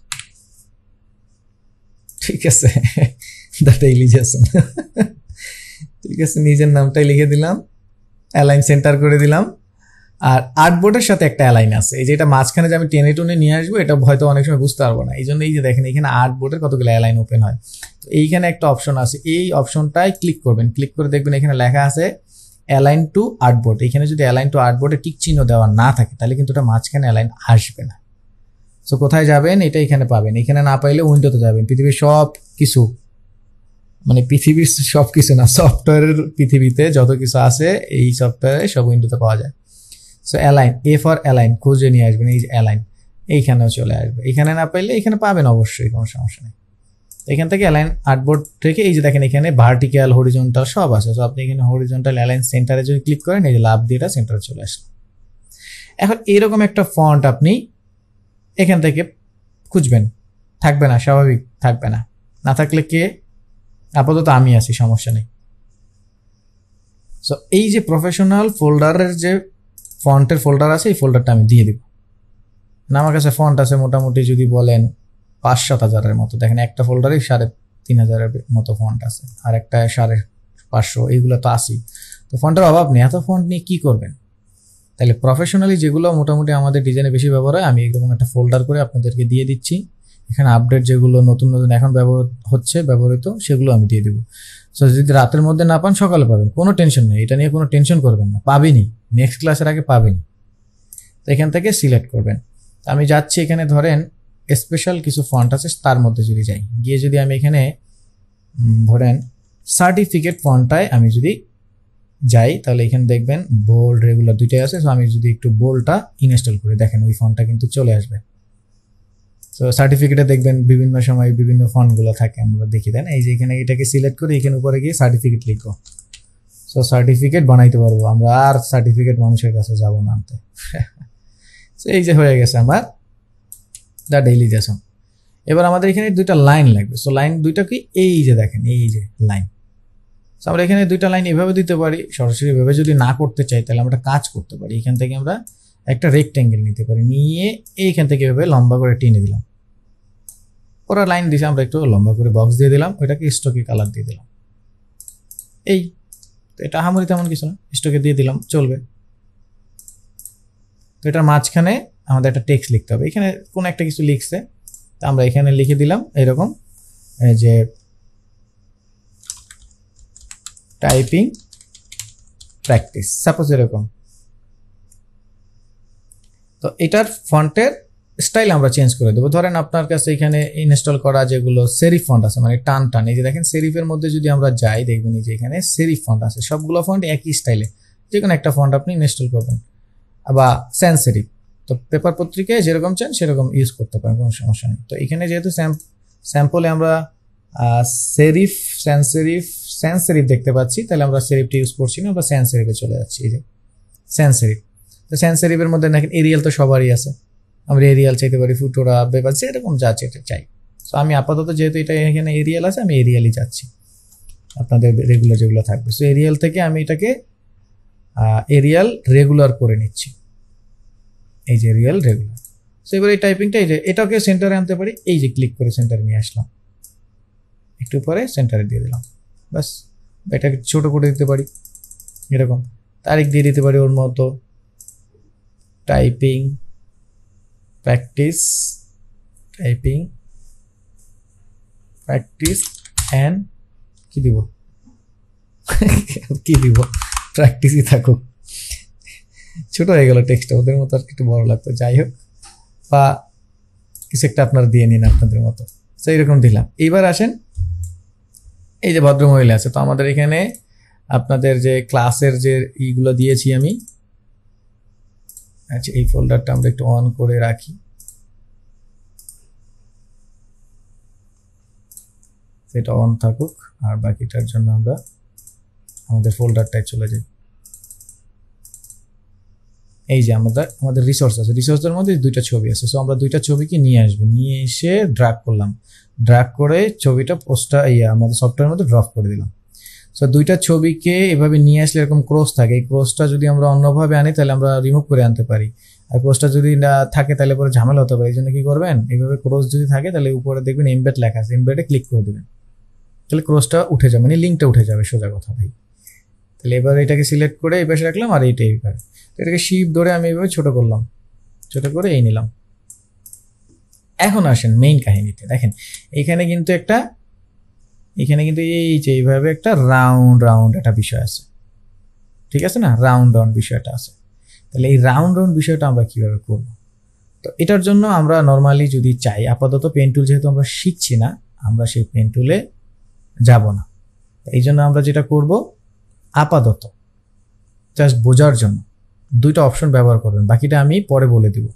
ঠিক আছে, দা ডেইলি জ্যাসন, ঠিক আছে, নিজের নামটাই লিখে দিলাম, অ্যালাইন সেন্টার করে দিলাম। আর আর্টবোর্ডের সাথে একটা অ্যালাইন আছে, এই যে এটা মাঝখানে যে আমি টেনে টুনে নিয়ে আসবো, এটা হয়তো অনেক সময় বুঝতে পারবো না। এই জন্য এই যে দেখেন এখানে আর্টবোর্ডের কতগুলো অ্যালাইন ওপেন হয়। তো এইখানে একটা অপশন আছে, এই অপশনটায় ক্লিক করবেন, ক্লিক করে দেখবেন এখানে লেখা আছে অ্যালাইন টু আর্টবোর্ড। এখানে যদি অ্যালাইন টু আর্টবোর্ডে টিক চিহ্ন দেওয়া না থাকে, তাহলে কিন্তু এটা মাঝখানে অ্যালাইন আসবে না। সো কোথায় যাবেন, এটা এখানে পাবেন। এখানে না পাইলে উইন্ডোতে যাবেন। পৃথিবীর সব কিছু, মানে পৃথিবীর সব কিছু না, সফটওয়্যারের পৃথিবীতে যত কিছু আছে এই সফটওয়্যারে সব উইন্ডোতে পাওয়া যায়। So align, A for align, খুঁজে নিয়ে আসবেন, এই যে অ্যালাইন এইখানেও চলে আসবে। এখানে না পাইলে এখানে পাবেন, অবশ্যই কোনো সমস্যা নেই। এখান থেকে অ্যালাইন আর্টবোর্ড থেকে এই যে দেখেন এখানে ভার্টিক্যাল, হরিজন্টাল সব আছে। তো আপনি এখানে হরিজন্টাল অ্যালাইন সেন্টারে যদি ক্লিক করেন, এই যে লাভ দিয়ে এটা সেন্টারে চলে আসলো। এখন এরকম একটা ফন্ট আপনি এখান থেকে খুঁজবেন, থাকবে না, স্বাভাবিক থাকবে না। না থাকলে কে, আপাতত আমি আছি, সমস্যা নেই। সো এই যে প্রফেশনাল ফোল্ডারের যে ফন্টের ফোল্ডার আছে, এই ফোল্ডারটা আমি দিয়ে দিব। আমার কাছে ফন্ট আছে মোটামুটি যদি বলেন 5-7 হাজারের মতো। দেখেন একটা ফোল্ডারে 3,500-এর মতো ফন্ট আছে, আর একটা 550, এইগুলো তো আসি। তো ফন্টের অভাব নেই, এত ফন্ট নিয়ে কি করবেন? তাহলে প্রফেশনালি যেগুলো মোটামুটি আমাদের ডিজাইনে বেশি ব্যবহার হয়, আমি এরকম একটা ফোল্ডার করে আপনাদেরকে দিয়ে দিচ্ছি। এখানে আপডেট যেগুলো নতুন নতুন এখন ব্যবহৃত সেগুলো আমি দিয়ে দেবো। সো যদি রাতের মধ্যে না পান, সকালে পাবেন, কোনো টেনশন নেই, এটা নিয়ে কোনো টেনশন করবেন না, পাবেনই, নেক্সট ক্লাসের আগে পাবেনই। তো এখান থেকে সিলেক্ট করবেন। আমি যাচ্ছি, এখানে ধরেন স্পেশাল কিছু ফন্ট আছে, তার মধ্যে যদি যাই, গিয়ে যদি আমি এখানে ধরেন সার্টিফিকেট ফন্টটায় আমি যদি যাই, তাহলে এখানে দেখবেন বোল্ড, রেগুলার দুইটাই আছে। সো আমি যদি একটু বোল্ডটা ইনস্টল করি, দেখেন ওই ফন্টটা কিন্তু চলে আসবে। তো সার্টিফিকেটে দেখবেন বিভিন্ন সময় বিভিন্ন ফন্টগুলো থাকে, আমরা দেখি, দেন এই যে এখানে এটাকে সিলেক্ট করে এখানে উপরে গিয়ে সার্টিফিকেট লিখবো। সো সার্টিফিকেট বানাইতে পারবো আমরা, আর সার্টিফিকেট মানুষের কাছে যাবো না আনতে। সো এই যে হয়ে গেছে আমার দা ডেইলি জ্যাসন। এবার আমাদের এখানে দুইটা লাইন লাগবে। সো লাইন দুইটা কি, এই যে দেখেন এই যে লাইন। সো আমরা এখানে দুইটা লাইন এভাবে দিতে পারি, সরাসরি এভাবে যদি না করতে চাই তাহলে আমরা কাজ করতে পারি। এখান থেকে আমরা একটা রেক্ট্যাঙ্গেল নিতে পারি, নিয়ে এইখান থেকে এভাবে লম্বা করে টেনে দিলাম। ওরা লাইন দিছে, আমরা একটু লম্বা করে বক্স দিয়ে দিলাম, ওইটাকে স্ট্রোকে কালার দিয়ে দিলাম। এই তো এটা আহামরি তেমন কিছু না, স্ট্রোকে দিয়ে দিলাম, চলবে। তো এটার মাঝখানে আমাদের একটা টেক্সট লিখতে হবে। এখানে কোনো একটা কিছু লিখছে, তো আমরা এখানে লিখে দিলাম এরকম যে টাইপিং প্র্যাকটিস, সাপোজ এরকম। তো এটার ফন্টের স্টাইল আমরা চেঞ্জ করে দেবো। ধরেন আপনার কাছে এখানে ইনস্টল করা যেগুলো সেরিফ ফন্ট আছে, মানে টান, এই যে দেখেন সেরিফের মধ্যে যদি আমরা যাই, দেখবেন এই যে এখানে সেরিফ ফন্ট আছে, সবগুলো ফন্ট একই স্টাইলে, যে কোনো একটা ফন্ট আপনি ইনস্টল করবেন। বা স্যান্স সেরিফ, তো পেপার পত্রিকায় যেরকম চান সেরকম ইউজ করতে পারেন, কোনো সমস্যা নেই। তো এখানে যেহেতু স্যাম্পলে আমরা সেরিফ, স্যান্স সেরিফ দেখতে পাচ্ছি, তাহলে আমরা সেরিফটা ইউজ করছি না, আমরা স্যান্স সেরিফে চলে যাচ্ছি। এই যে স্যান্স সেরিফ, তো স্যান্স সেরিফের মধ্যে দেখেন এরিয়াল তো সবারই আছে, আমরা এরিয়াল চাইতে পারি, ফুটোরা, পেপার, যেরকম যাচ্ছে এটা চাই। তো আমি আপাতত যেহেতু এটা এখানে এরিয়াল আছে, আমি এরিয়ালই যাচ্ছি, আপনাদের রেগুলার যেগুলো থাকবে। সো এরিয়াল থেকে আমি এটাকে এরিয়াল রেগুলার করে নিচ্ছি, এই যে এরিয়াল রেগুলার। সো এবার এই টাইপিংটা এই যে এটাকে সেন্টারে আনতে পারি, এই যে ক্লিক করে সেন্টারে নিয়ে আসলাম, একটু পরে সেন্টারে দিয়ে দিলাম, বাস। এটাকে ছোট করে দিতে পারি এরকম, তারিখ দিয়ে দিতে পারি ওর মতো, typing practice, typing practice and কি দিব কি দিব, প্র্যাকটিসই থাকুক। ছোট হয়ে গেল টেক্সটটা, ওদের মতো আর একটু বড় লাগতো, যাই হোক, বা কিছু একটা আপনারা দিয়ে নিন আপনাদের মতো। তো এইরকম দিলাম। এইবার আসেন, এই যে ভদ্রমহিলা আছে, তো আমাদের এখানে আপনাদের যে ক্লাসের যে ইগুলো দিয়েছি আমি, আচ্ছা এই ফোল্ডারটা আমরা একটু অন করে রাখি, সেটা অন থাকুক, আর বাকিটার জন্য আমরা আমাদের ফোল্ডারটায় চলে যাই। এই যে আমাদের রিসোর্স আছে, রিসোর্সের মধ্যে দুইটা ছবি আছে, সো আমরা দুইটা ছবিকে নিয়ে আসবো, নিয়ে এসে ড্র্যাগ করলাম, ড্র্যাগ করে ছবিটা পোস্টটা আমাদের সফটওয়্যারের মধ্যে ড্রপ করে দিলাম। সো দুইটা ছবিকে এভাবে নিয়ে আসলে এরকম ক্রস থাকে, এই ক্রসটা যদি আমরা অন্যভাবে আনি তাহলে আমরা রিমুভ করে আনতে পারি, আর ক্রসটা যদি না থাকে তাহলে পরে ঝামেলা হতে পারে। এই জন্য কি করবেন, এইভাবে ক্রস যদি থাকে তাহলে উপরে দেখবেন এমবেড লেখা আছে, এমবেডে ক্লিক করে দেবেন, তাহলে ক্রসটা উঠে যাবে, মানে লিঙ্কটা উঠে যাবে, সোজা কথা ভাই। তাহলে এবার এটাকে সিলেক্ট করে এই পাশে রাখলাম, আর এইটা এইভাবে, এটাকে শিপ ধরে আমি এইভাবে ছোট করলাম, ছোট করে এই নিলাম। এখন আসেন মেইন কাহিনীতে, দেখেন এখানে কিন্তু এই যে এইভাবে একটা রাউন্ড একটা বিষয় আছে, ঠিক আছে না, রাউন্ড বিষয়টা আছে। তাহলে এই রাউন্ড বিষয়টা আমরা কিভাবে করব? তো এটার জন্য আমরা নর্মালি যদি চাই, আপাতত পেন টুল যেহেতু আমরা শিখছি না, আমরা সেই পেন টুলে যাব না। এই জন্য আমরা যেটা করব, আপাতত জাস্ট বোঝার জন্য দুইটা অপশন ব্যবহার করবেন, বাকিটা আমি পরে বলে দিব।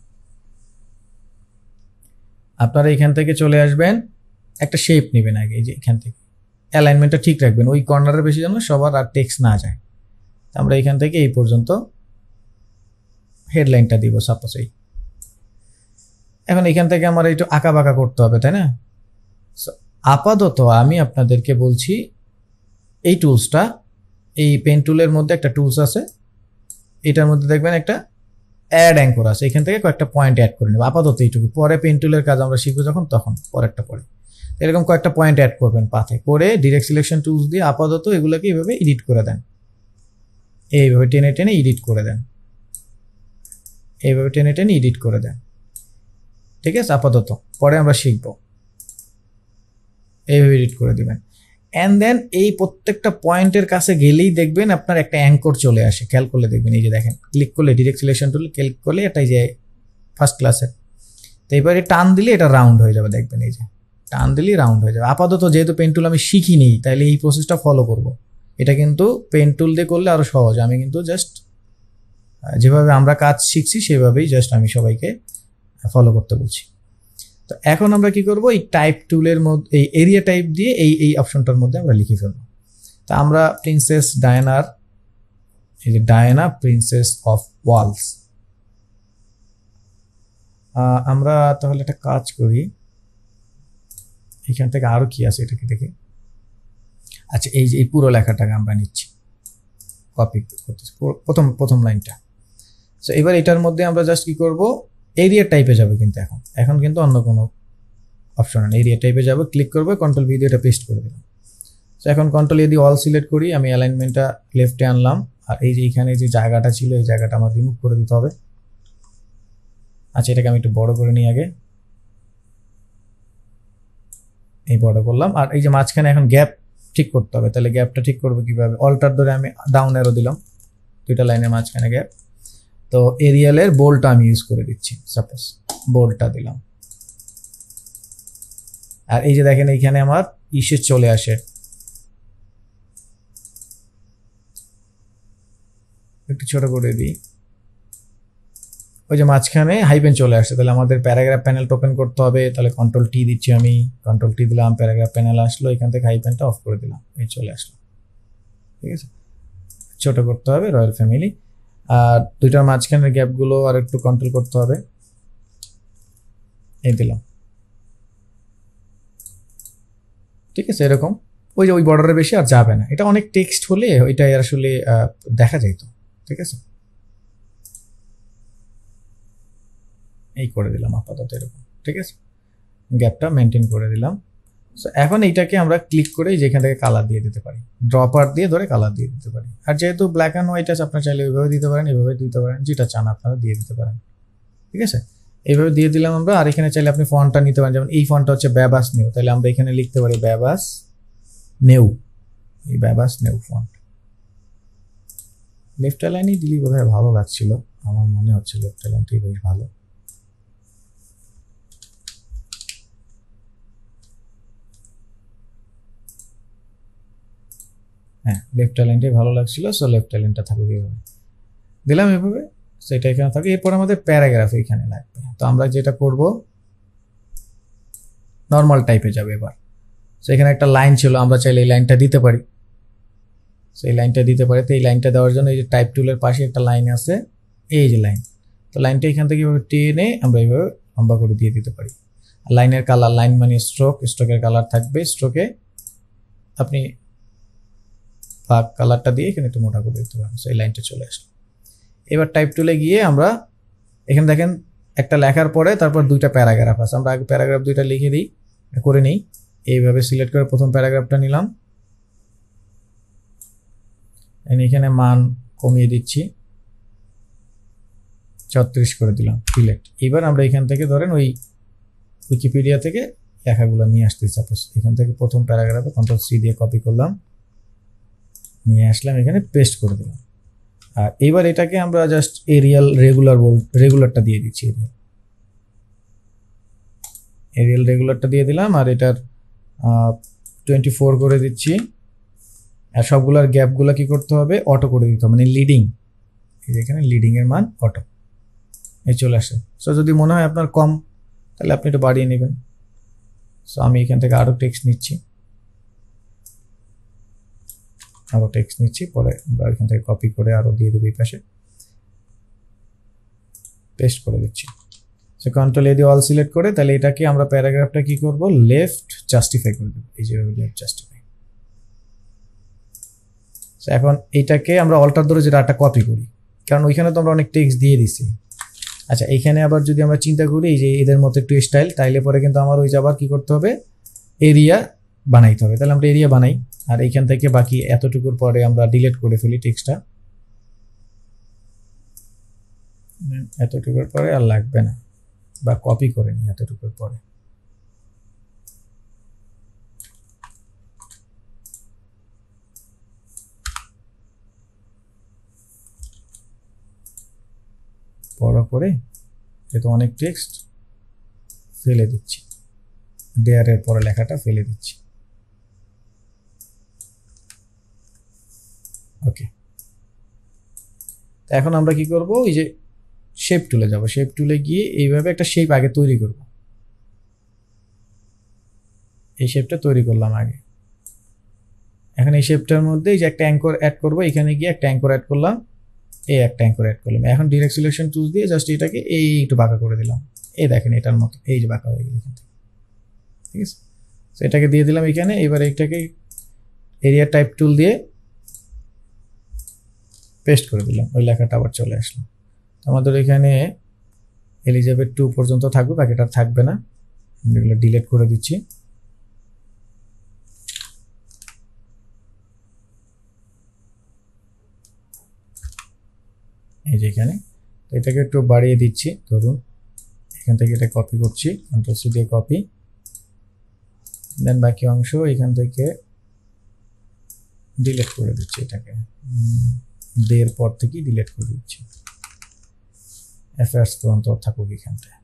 আপনারা এখান থেকে চলে আসবেন, একটা শেপ নেবেন আগে, এই যে এখান থেকে অ্যালাইনমেন্টটা ঠিক রাখবেন, ওই কর্নারের বেশি যেন সবার আর টেক্সট না যায়। আমরা এখান থেকে এই পর্যন্ত হেডলাইনটা দিব, সাপোজ এই। এখন এখান থেকে আমার একটু আঁকা বাঁকা করতে হবে, তাই না? আপাতত আমি আপনাদেরকে বলছি, এই টুলসটা, এই পেন টুলের মধ্যে একটা টুলস আছে, এটার মধ্যে দেখবেন একটা অ্যাড অ্যাঙ্কর আছে, এখান থেকে কয়েকটা পয়েন্ট অ্যাড করে নেব আপাতত এইটুকু। পরে পেন টুলের কাজ আমরা শিখবো যখন, তখন পরেরটা পরে এরকম কয়েকটা পয়েন্ট অ্যাড করবেন পাথে করে, ডিরেক্ট সিলেকশন টুলস দিয়ে আপাতত এগুলোকে এইভাবে এডিট করে দেন, এইভাবে টেনে টেনে এডিট করে দেন, এইভাবে টেনে টেনে এডিট করে দেন, ঠিক আছে? আপাতত, পরে আমরা শিখবো, এইভাবে এডিট করে দিবেন। অ্যান্ড দেন এই প্রত্যেকটা পয়েন্টের কাছে গেলেই দেখবেন আপনার একটা অ্যাঙ্কর চলে আসে, খেয়াল করলে দেখবেন, এই যে দেখেন, ক্লিক করলে ডিরেক্ট সিলেকশন টুল ক্লিক করলে এটাই যে ফার্স্ট ক্লাসের, তো এবারে টান দিলে এটা রাউন্ড হয়ে যাবে, দেখবেন এই যে টান দিলেই রাউন্ড হয়ে যাবে। আপাতত যেহেতু পেন টুল আমি শিখিনি, তাইলে এই প্রসেসটা ফলো করব। এটা কিন্তু পেন টুল দিয়ে করলে আরো সহজ, আমি কিন্তু জাস্ট যেভাবে আমরা কাজ শিখছি সেভাবেই জাস্ট আমি সবাইকে ফলো করতে বলছি। তো এখন আমরা কি করব, এই টাইপ টুলের মধ্যে এই এরিয়া টাইপ দিয়ে এই অপশনটার মধ্যে আমরা লিখে ফেলবো। তো আমরা প্রিন্সেস ডায়ানার, এই যে ডায়ানা প্রিন্সেস অফ ওয়ালস, আমরা তাহলে একটা কাজ করি, এখান থেকে আরো কি আছে এটাকে দেখি। আচ্ছা, এই যে এই পুরো লেখাটাকে আমরা নিচ্ছি, কপি করতেছি প্রথম লাইনটা। সো এবার এটার মধ্যে আমরা জাস্ট কি করব, এরিয়া টাইপে যাবে, কিন্তু এখন কিন্তু অন্য কোনো অপশন নেই, এরিয়া টাইপে যাবো, ক্লিক করবো, কন্ট্রোল ভি দিয়ে এটা পেস্ট করে দিলাম। সো এখন কন্ট্রোল এ দিয়ে অল সিলেক্ট করি, আমি অ্যালাইনমেন্টটা লেফটে আনলাম, আর এই যে এখানে যে জায়গাটা ছিল এই জায়গাটা আমার রিমুভ করে দিতে হবে। আচ্ছা, এটাকে আমি একটু বড় করে নিই আগে, এই বড় করলাম। আর এই যে মাঝখানে এখন গ্যাপ ঠিক করতে হবে, তাহলে গ্যাপটা ঠিক করবো কিভাবে, অল্টার ধরে আমি ডাউন অ্যারো দিলাম, দুইটা লাইনের মাঝখানে গ্যাপ। তো এরিয়ালের বোল্ডটা আমি ইউজ করে দিচ্ছি, সাপোজ বোল্ডটা দিলাম। আর এই যে দেখেন এইখানে আমার ইসে চলে আসে, একটু ছোট করে দিই, ওই যে মাঝখানে হাইপেন চলে আসছে, তাহলে আমাদের প্যারাগ্রাফ প্যানেলটা ওপেন করতে হবে, তাহলে কন্ট্রোল টি দিচ্ছি আমি, কন্ট্রোল টি দিলাম, প্যারাগ্রাফ প্যানেল আসলো, এখান থেকে হাইপেনটা অফ করে দিলাম, এই চলে আসলো, ঠিক আছে? ছোট করতে হবে রয়্যাল ফ্যামিলি, আর দুইটার মাঝখানের গ্যাপগুলো আর একটু কন্ট্রোল করতে হবে, এই দিলাম, ঠিক আছে? এরকম ওই যে ওই বর্ডারের বেশি আর যাবে না, এটা অনেক টেক্সট হলে ওইটা আসলে দেখা যাইতো, ঠিক আছে? এই করে দিলাম আপাতত এরকম, ঠিক আছে, গ্যাপটা মেনটেন করে দিলাম। সো এখন এইটাকে আমরা ক্লিক করে যেখান থেকে কালার দিয়ে দিতে পারি, ড্রপার দিয়ে ধরে কালার দিয়ে দিতে পারি। আর যেহেতু ব্ল্যাক অ্যান্ড হোয়াইট আছে, আপনার চাইলে ওইভাবে দিতে পারেন, এইভাবে দিতে পারেন, যেটা চান আপনারা দিয়ে দিতে পারেন, ঠিক আছে। এইভাবে দিয়ে দিলাম আমরা। আর এখানে চাইলে আপনি ফন্টটা নিতে পারেন, যেমন এই ফন্টটা হচ্ছে ব্যাবাস নিউ, তাহলে আমরা এখানে লিখতে পারি ব্যাবাস নিউ, এই ব্যাবাস নিউ ফন্ট। লেফট লাইনই দিলি বোধহয় ভালো লাগছিল, আমার মনে হচ্ছে লেফট লাইনটাই বেশ ভালো। হ্যাঁ, লেফট লাইনটাই ভালো লাগছিল, সো লেফট লাইনটা থাকুক এইভাবে দিলাম, এভাবে সেটা এখানে থাকে। এরপর আমাদের প্যারাগ্রাফ এখানে লাগবে, তো আমরা যেটা করব নর্মাল টাইপে যাবে এবার। সো এখানে একটা লাইন ছিল, আমরা চাইলে এই লাইনটা দিতে পারি, সেই লাইনটা দিতে পারি। তো এই লাইনটা দেওয়ার জন্য এই যে টাইপ টুলের পাশে একটা লাইন আছে, এই যে লাইন, তো লাইনটা এখান থেকে এভাবে টেনে আমরা এইভাবে লম্বা করে দিয়ে দিতে পারি। আর লাইনের কালার, লাইন মানে স্ট্রোক, স্ট্রোকের কালার থাকবে, স্ট্রোকে আপনি ভাগ কালারটা দিয়ে এখানে একটু মোটা করে দিতে পারেন। সেই লাইনটা চলে আসলো। এবার টাইপ টুলে গিয়ে আমরা এখানে দেখেন একটা লেখার পরে তারপর দুইটা প্যারাগ্রাফ আছে, আমরা আগে প্যারাগ্রাফ দুইটা লিখে দিই, করে নিই। এইভাবে সিলেক্ট করে প্রথম প্যারাগ্রাফটা নিলাম, এখানে মান কমিয়ে দিচ্ছি, 36 করে দিলাম, সিলেক্ট। এবার আমরা এখান থেকে ধরেন ওই উইকিপিডিয়া থেকে লেখাগুলো নিয়ে আসছি, সাপোজ এখান থেকে প্রথম প্যারাগ্রাফে Ctrl+C দিয়ে কপি করলাম, নিয়ে আসলাম, এখানে পেস্ট করে দিলাম। আর এবার এটাকে আমরা জাস্ট এরিয়াল রেগুলারটা দিয়ে দিচ্ছি, এরিয়াল রেগুলারটা দিয়ে দিলাম। আর এটার 24 করে দিচ্ছি। আর সবগুলোর গ্যাপগুলো কি করতে হবে, অটো করে দিতে হবে, মানে লিডিং, এই যে এখানে লিডিং এর মান অটো এই চলে আসে। সো যদি মনে হয় আপনার কম, তাহলে আপনি একটু বাড়িয়ে নেবেন। সো আমি এখান থেকে আরও টেক্সট নিচ্ছি, পরে আমরা এখান থেকে কপি করে আরও দিয়ে দেবো, এই পাশে পেস্ট করে দিচ্ছি। সো Ctrl+A দিয়ে অল সিলেক্ট করে, তাহলে এটাকে আমরা প্যারাগ্রাফটা কি করব, লেফট জাস্টিফাই করে দেবো, এই যে লেফট জাস্টিফাই। সো এখন এইটাকে আমরা অল্টার ধরে যেটা একটা কপি করি, কারণ ওইখানে তো আমরা অনেক টেক্সট দিয়ে দিছি। আচ্ছা, এইখানে আবার যদি আমরা চিন্তা করি এই যে এদের মতো একটু স্টাইল, তাইলে পরে কিন্তু আমার ওই যে আবার কি করতে হবে, এরিয়া বানাইতে হবে। তাহলে আমরা এরিয়া বানাই, আর এইখান থেকে বাকি এতটুকুর পরে আমরা ডিলিট করে ফেলি টেক্সটটা, এতটুকুর পরে আর লাগবে না, বা কপি করে নিই এতটুকুর পরে। বড় করে, যেহেতু অনেক টেক্সট, ফেলে দিচ্ছি, দেয়ারের পরে লেখাটা ফেলে দিচ্ছি। ওকে, এখন আমরা কি করব, এই যে শেপ টুলে যাব, শেপ টুলে গিয়ে এইভাবে একটা শেপ আগে তৈরি করব। এই শেপটা তৈরি করলাম আগে। এখন এই শেপটার মধ্যে এই যে একটা অ্যাঙ্কর অ্যাড করব, এখানে গিয়ে একটা অ্যাঙ্কর অ্যাড করলাম, এই একটা অ্যাঙ্কর অ্যাড করলাম। এখন ডিরেক্ট সিলেকশন টুলস দিয়ে জাস্ট এটাকে এই একটু বাঁকা করে দিলাম, এই দেখেন এটার মতো এই যে বাঁকা হয়ে গেল এখান থেকে, ঠিক আছে। তো এটাকে দিয়ে দিলাম এখানে। এবার এইটাকে এরিয়া টাইপ টুল দিয়ে পেস্ট করে দিলাম, ওই লেখাটা আবার চলে আসলো। আমাদের এখানে এলিজাবেথ 2 পর্যন্ত থাকবে, বাকিটা থাকবে না, এগুলো ডিলিট করে দিচ্ছি। এই যে এখানে, তো এটাকে একটু বাড়িয়ে দিচ্ছি, ধরুন এখান থেকে এটা কপি করছি, Ctrl+C দিয়ে কপি, দেন বাকি অংশ এখান থেকে ডিলিট করে দিচ্ছি, এটাকে দের পর থেকে ডিলিট করে দিচ্ছি, অ্যাফেয়ার্স পর্যন্ত থাকুক এখানটায়।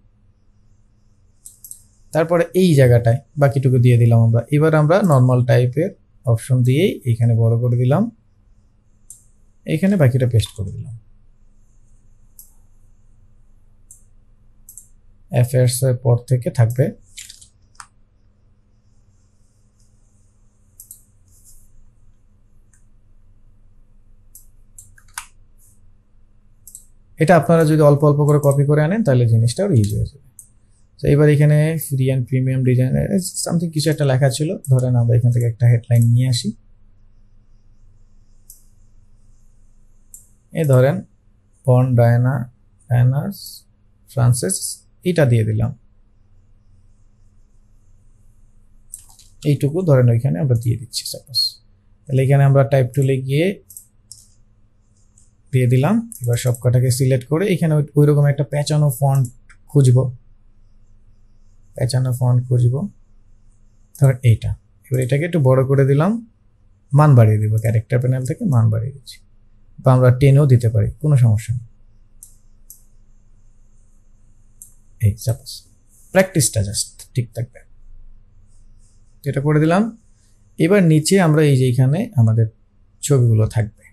তারপরে এই জায়গাটায় বাকিটুকু দিয়ে দিলাম আমরা। এবার আমরা নর্মাল টাইপের অপশন দিয়েই এখানে বড় করে দিলাম, এখানে বাকিটা পেস্ট করে দিলাম। অ্যাফেয়ার্স এর পর থেকে থাকবে, এটা আপনারা যদি অল্প অল্প করে কপি করে আনেন তাহলে জিনিসটা আরো ইজি হয়ে যাবে। তো এবার এখানে free and premium design something কিছু একটা লেখা ছিল, ধরেন আমরা এখান থেকে একটা হেডলাইন নিয়ে আসি, ধরেন বর্ন ডায়ানা ফ্রান্সিস এটা দিয়ে দিলাম, এইটুকু ধরেন ওইখানে আমরা দিয়ে দিচ্ছি সাপোজ। তাহলে এখানে আমরা টাইপ টুলে গিয়ে দিয়ে দিলাম। এবার সব কটাকে সিলেক্ট করে এখানে ওইরকম একটা পেঁচানো ফন্ট খুঁজবো, ধর এইটা। এবার এটাকে একটু বড় করে দিলাম, মান বাড়িয়ে দিব, ক্যারেক্টার প্যানেল থেকে মান বাড়িয়ে দিচ্ছি, বা আমরা 10ও দিতে পারি, কোনো সমস্যা নেই। এই সাপোজ প্র্যাকটিসটা জাস্ট ঠিক থাকবে, এটা করে দিলাম। এবার নিচে আমরা এই যে এখানে আমাদের ছবিগুলো থাকবে,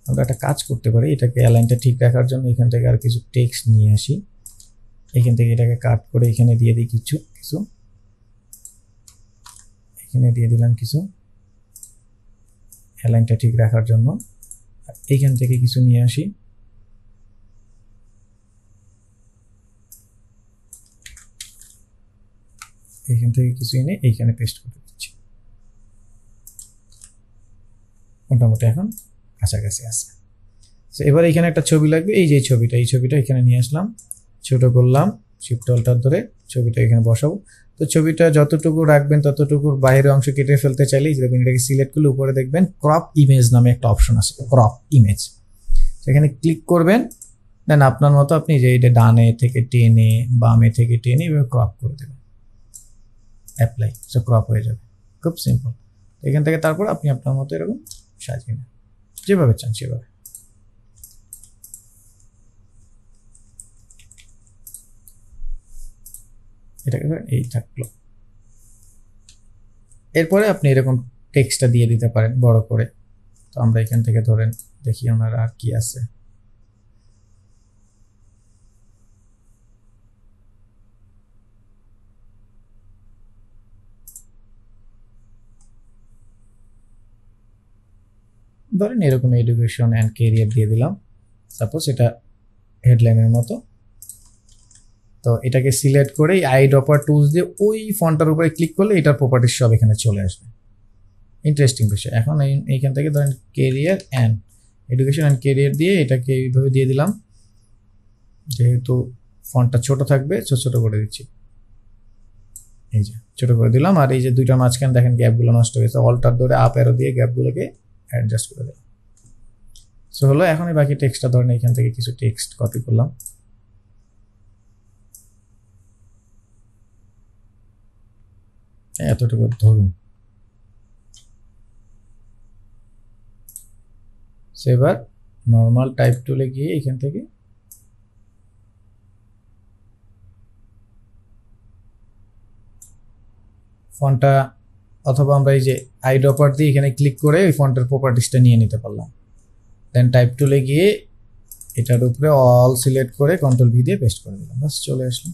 আমরা একটা কাজ করতে পারি, এটাকে অ্যালাইনটা ঠিক রাখার জন্য এখান থেকে আর কিছু টেক্সট নিয়ে আসি, এখান থেকে এটাকে কাট করে এখানে দিয়ে দিই কিছু এখানে দিয়ে দিলাম কিছু অ্যালাইনটা ঠিক রাখার জন্য। এইখান থেকে কিছু নিয়ে আসি, এইখান থেকে কিছু এনে এইখানে পেস্ট করে দিচ্ছি, মোটামুটি এখন কাছাকাছি আছে। তো এবার এখানে একটা ছবি লাগবে, এই যে ছবিটা, এই ছবিটা এখানে নিয়ে আসলাম, ছোট করলাম, শিফট অল্টার ধরে ছবিটা এখানে বসাবো। তো ছবিটা যতটুকু রাখবেন ততটুকুর বাইরের অংশ কেটে ফেলতে চাইলে দেখবেন এটাকে সিলেক্ট করলে উপরে দেখবেন ক্রপ ইমেজ নামে একটা অপশন আছে, ক্রপ ইমেজ, সেখানে ক্লিক করবেন। দেন আপনার মতো আপনি যে এটা ডানে থেকে টেনে বামে থেকে টেনে এভাবে ক্রপ করে দেবেন, অ্যাপ্লাই, সো ক্রপ হয়ে যাবে, খুব সিম্পল। এখান থেকে তারপর আপনি আপনার মতো এরকম সাজিয়ে নেন, যেভাবে চান সেভাবে। এটা এই থাকলো। এরপরে আপনি এরকম টেক্সটটা দিয়ে দিতে পারেন বড় করে। তো আমরা এখান থেকে ধরেন দেখি আমার আর কি আছে, ধরেন এরকম এডুকেশন অ্যান্ড কেরিয়ার দিয়ে দিলাম সাপোজ, এটা হেডলাইনের মতো। তো এটাকে সিলেক্ট করে আই ড্রপার টুলস দিয়ে ওই ফন্টটার উপরে ক্লিক করলে এটার প্রপার্টিস সব এখানে চলে আসবে। ইন্টারেস্টিং বিষয়। এখন এইখান থেকে ধরেন career and education and career দিয়ে এটাকে এইভাবে দিয়ে দিলাম, যেহেতু ফন্টটা ছোট থাকবে ছোট করে দিচ্ছি, এই যে ছোট করে দিলাম। আর এই যে দুইটা মাঝখানে দেখেন গ্যাপগুলো নষ্ট হয়েছে, অল্টার ধরে আপ অ্যারো দিয়ে গ্যাপগুলোকে অ্যাডজাস্ট করে দিলাম। সো হলো, এখন এই বাকি টেক্সটটা ধরেন এখান থেকে কিছু টেক্সট কপি করলাম, এতটুকু ধরুন। এবার নর্মাল টাইপ টুলে গিয়ে এখান থেকে ফন্টটা, অথবা আমরা এই যে আই ড্রপার দিয়ে এখানে ক্লিক করে ওই ফন্টের প্রপার্টিসটা নিয়ে নিতে পারলাম। দেন টাইপ টুলে গিয়ে এটার উপরে অল সিলেক্ট করে কন্ট্রোল ভি দিয়ে পেস্ট করে দিলাম, বাস চলে আসলাম।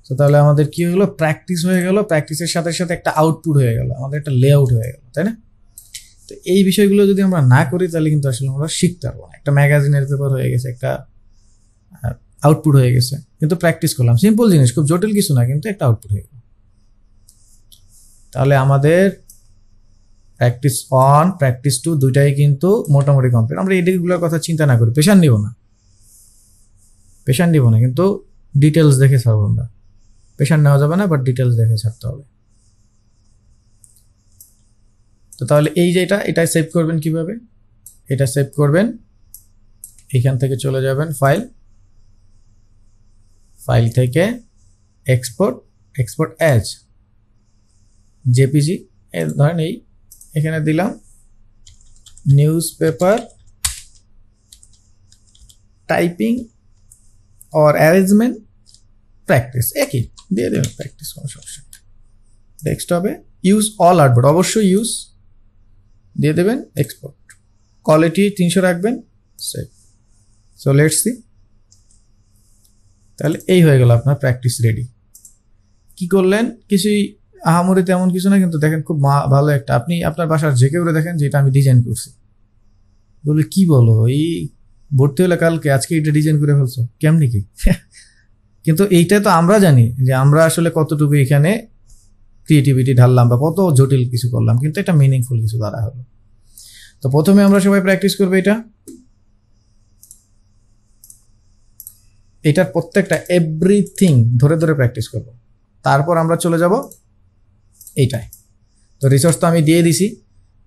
তো তাহলে আমাদের কি হলো, প্র্যাকটিস হয়ে গেল, প্র্যাকটিসের সাথে সাথে একটা আউটপুট হয়ে গেল, আমাদের একটা লেআউট হয়ে গেল, তাই না? তো এই বিষয়গুলো যদি আমরা না করি তাহলে কিন্তু আসলে আমরা শিখতে পারবো না। একটা ম্যাগাজিনের পেপার হয়ে গেছে, একটা আউটপুট হয়ে গেছে, কিন্তু প্র্যাকটিস করলাম, সিম্পল জিনিস, খুব জটিল কিছু না, কিন্তু একটা আউটপুট হয়ে গেল। তাহলে আমাদের প্র্যাকটিস 1 প্র্যাকটিস 2 দুইটাই কিন্তু মোটামুটি কমপ্লিট। আমরা এদিকগুলোর কথা চিন্তা না করি, পেশান নিব না, কিন্তু ডিটেলস দেখে ছাড়বো আমরা। পেশান নেওয়া যাবে না, বাট ডিটেলস দেখে ছাড়তে হবে। তো তাহলে এই যে এটা সেভ করবেন কিভাবে, এটা সেভ করবেন এখান থেকে চলে যাবেন ফাইল থেকে এক্সপোর্ট অ্যাজ জেপিজি, ধরেন এখানে দিলাম news paper typing or arrangement practice, একই দিয়ে দেবেন প্র্যাকটিস, কোনো সমস্যা নেই। ডেস্কটপে ইউজ অল আর্টবোর্ড অবশ্যই ইউজ দিয়ে দেবেন, এক্সপোর্ট কোয়ালিটি 300 রাখবেন, সেভ। সো লেটস সি, তাহলে এই হয়ে গেল আপনার প্র্যাকটিস রেডি। কি করলেন, কিছুই আহামরি তেমন কিছু না, কিন্তু দেখেন খুব ভালো একটা, আপনি আপনার বাসার যে কেউ দেখেন যে এটা আমি ডিজাইন করছি, বলে কি বলো, এই ভর্তি হলে কালকে আজকে এটা ডিজাইন করে ফেলছো, কেমনি কি? কিন্তু এইটা তো আমরা জানি যে আমরা আসলে কতটুকু এখানে ক্রিয়েটিভিটি ঢাললাম বা কত জটিল কিছু করলাম, কিন্তু এটা মিনিংফুল কিছু দ্বারা হলো। তো প্রথমে আমরা সবাই প্র্যাকটিস করবো এটা, এটার প্রত্যেকটা এভরিথিং ধরে ধরে প্র্যাকটিস করব। তারপর আমরা চলে যাব এইটায়। তো রিসোর্স তো আমি দিয়ে দিছি,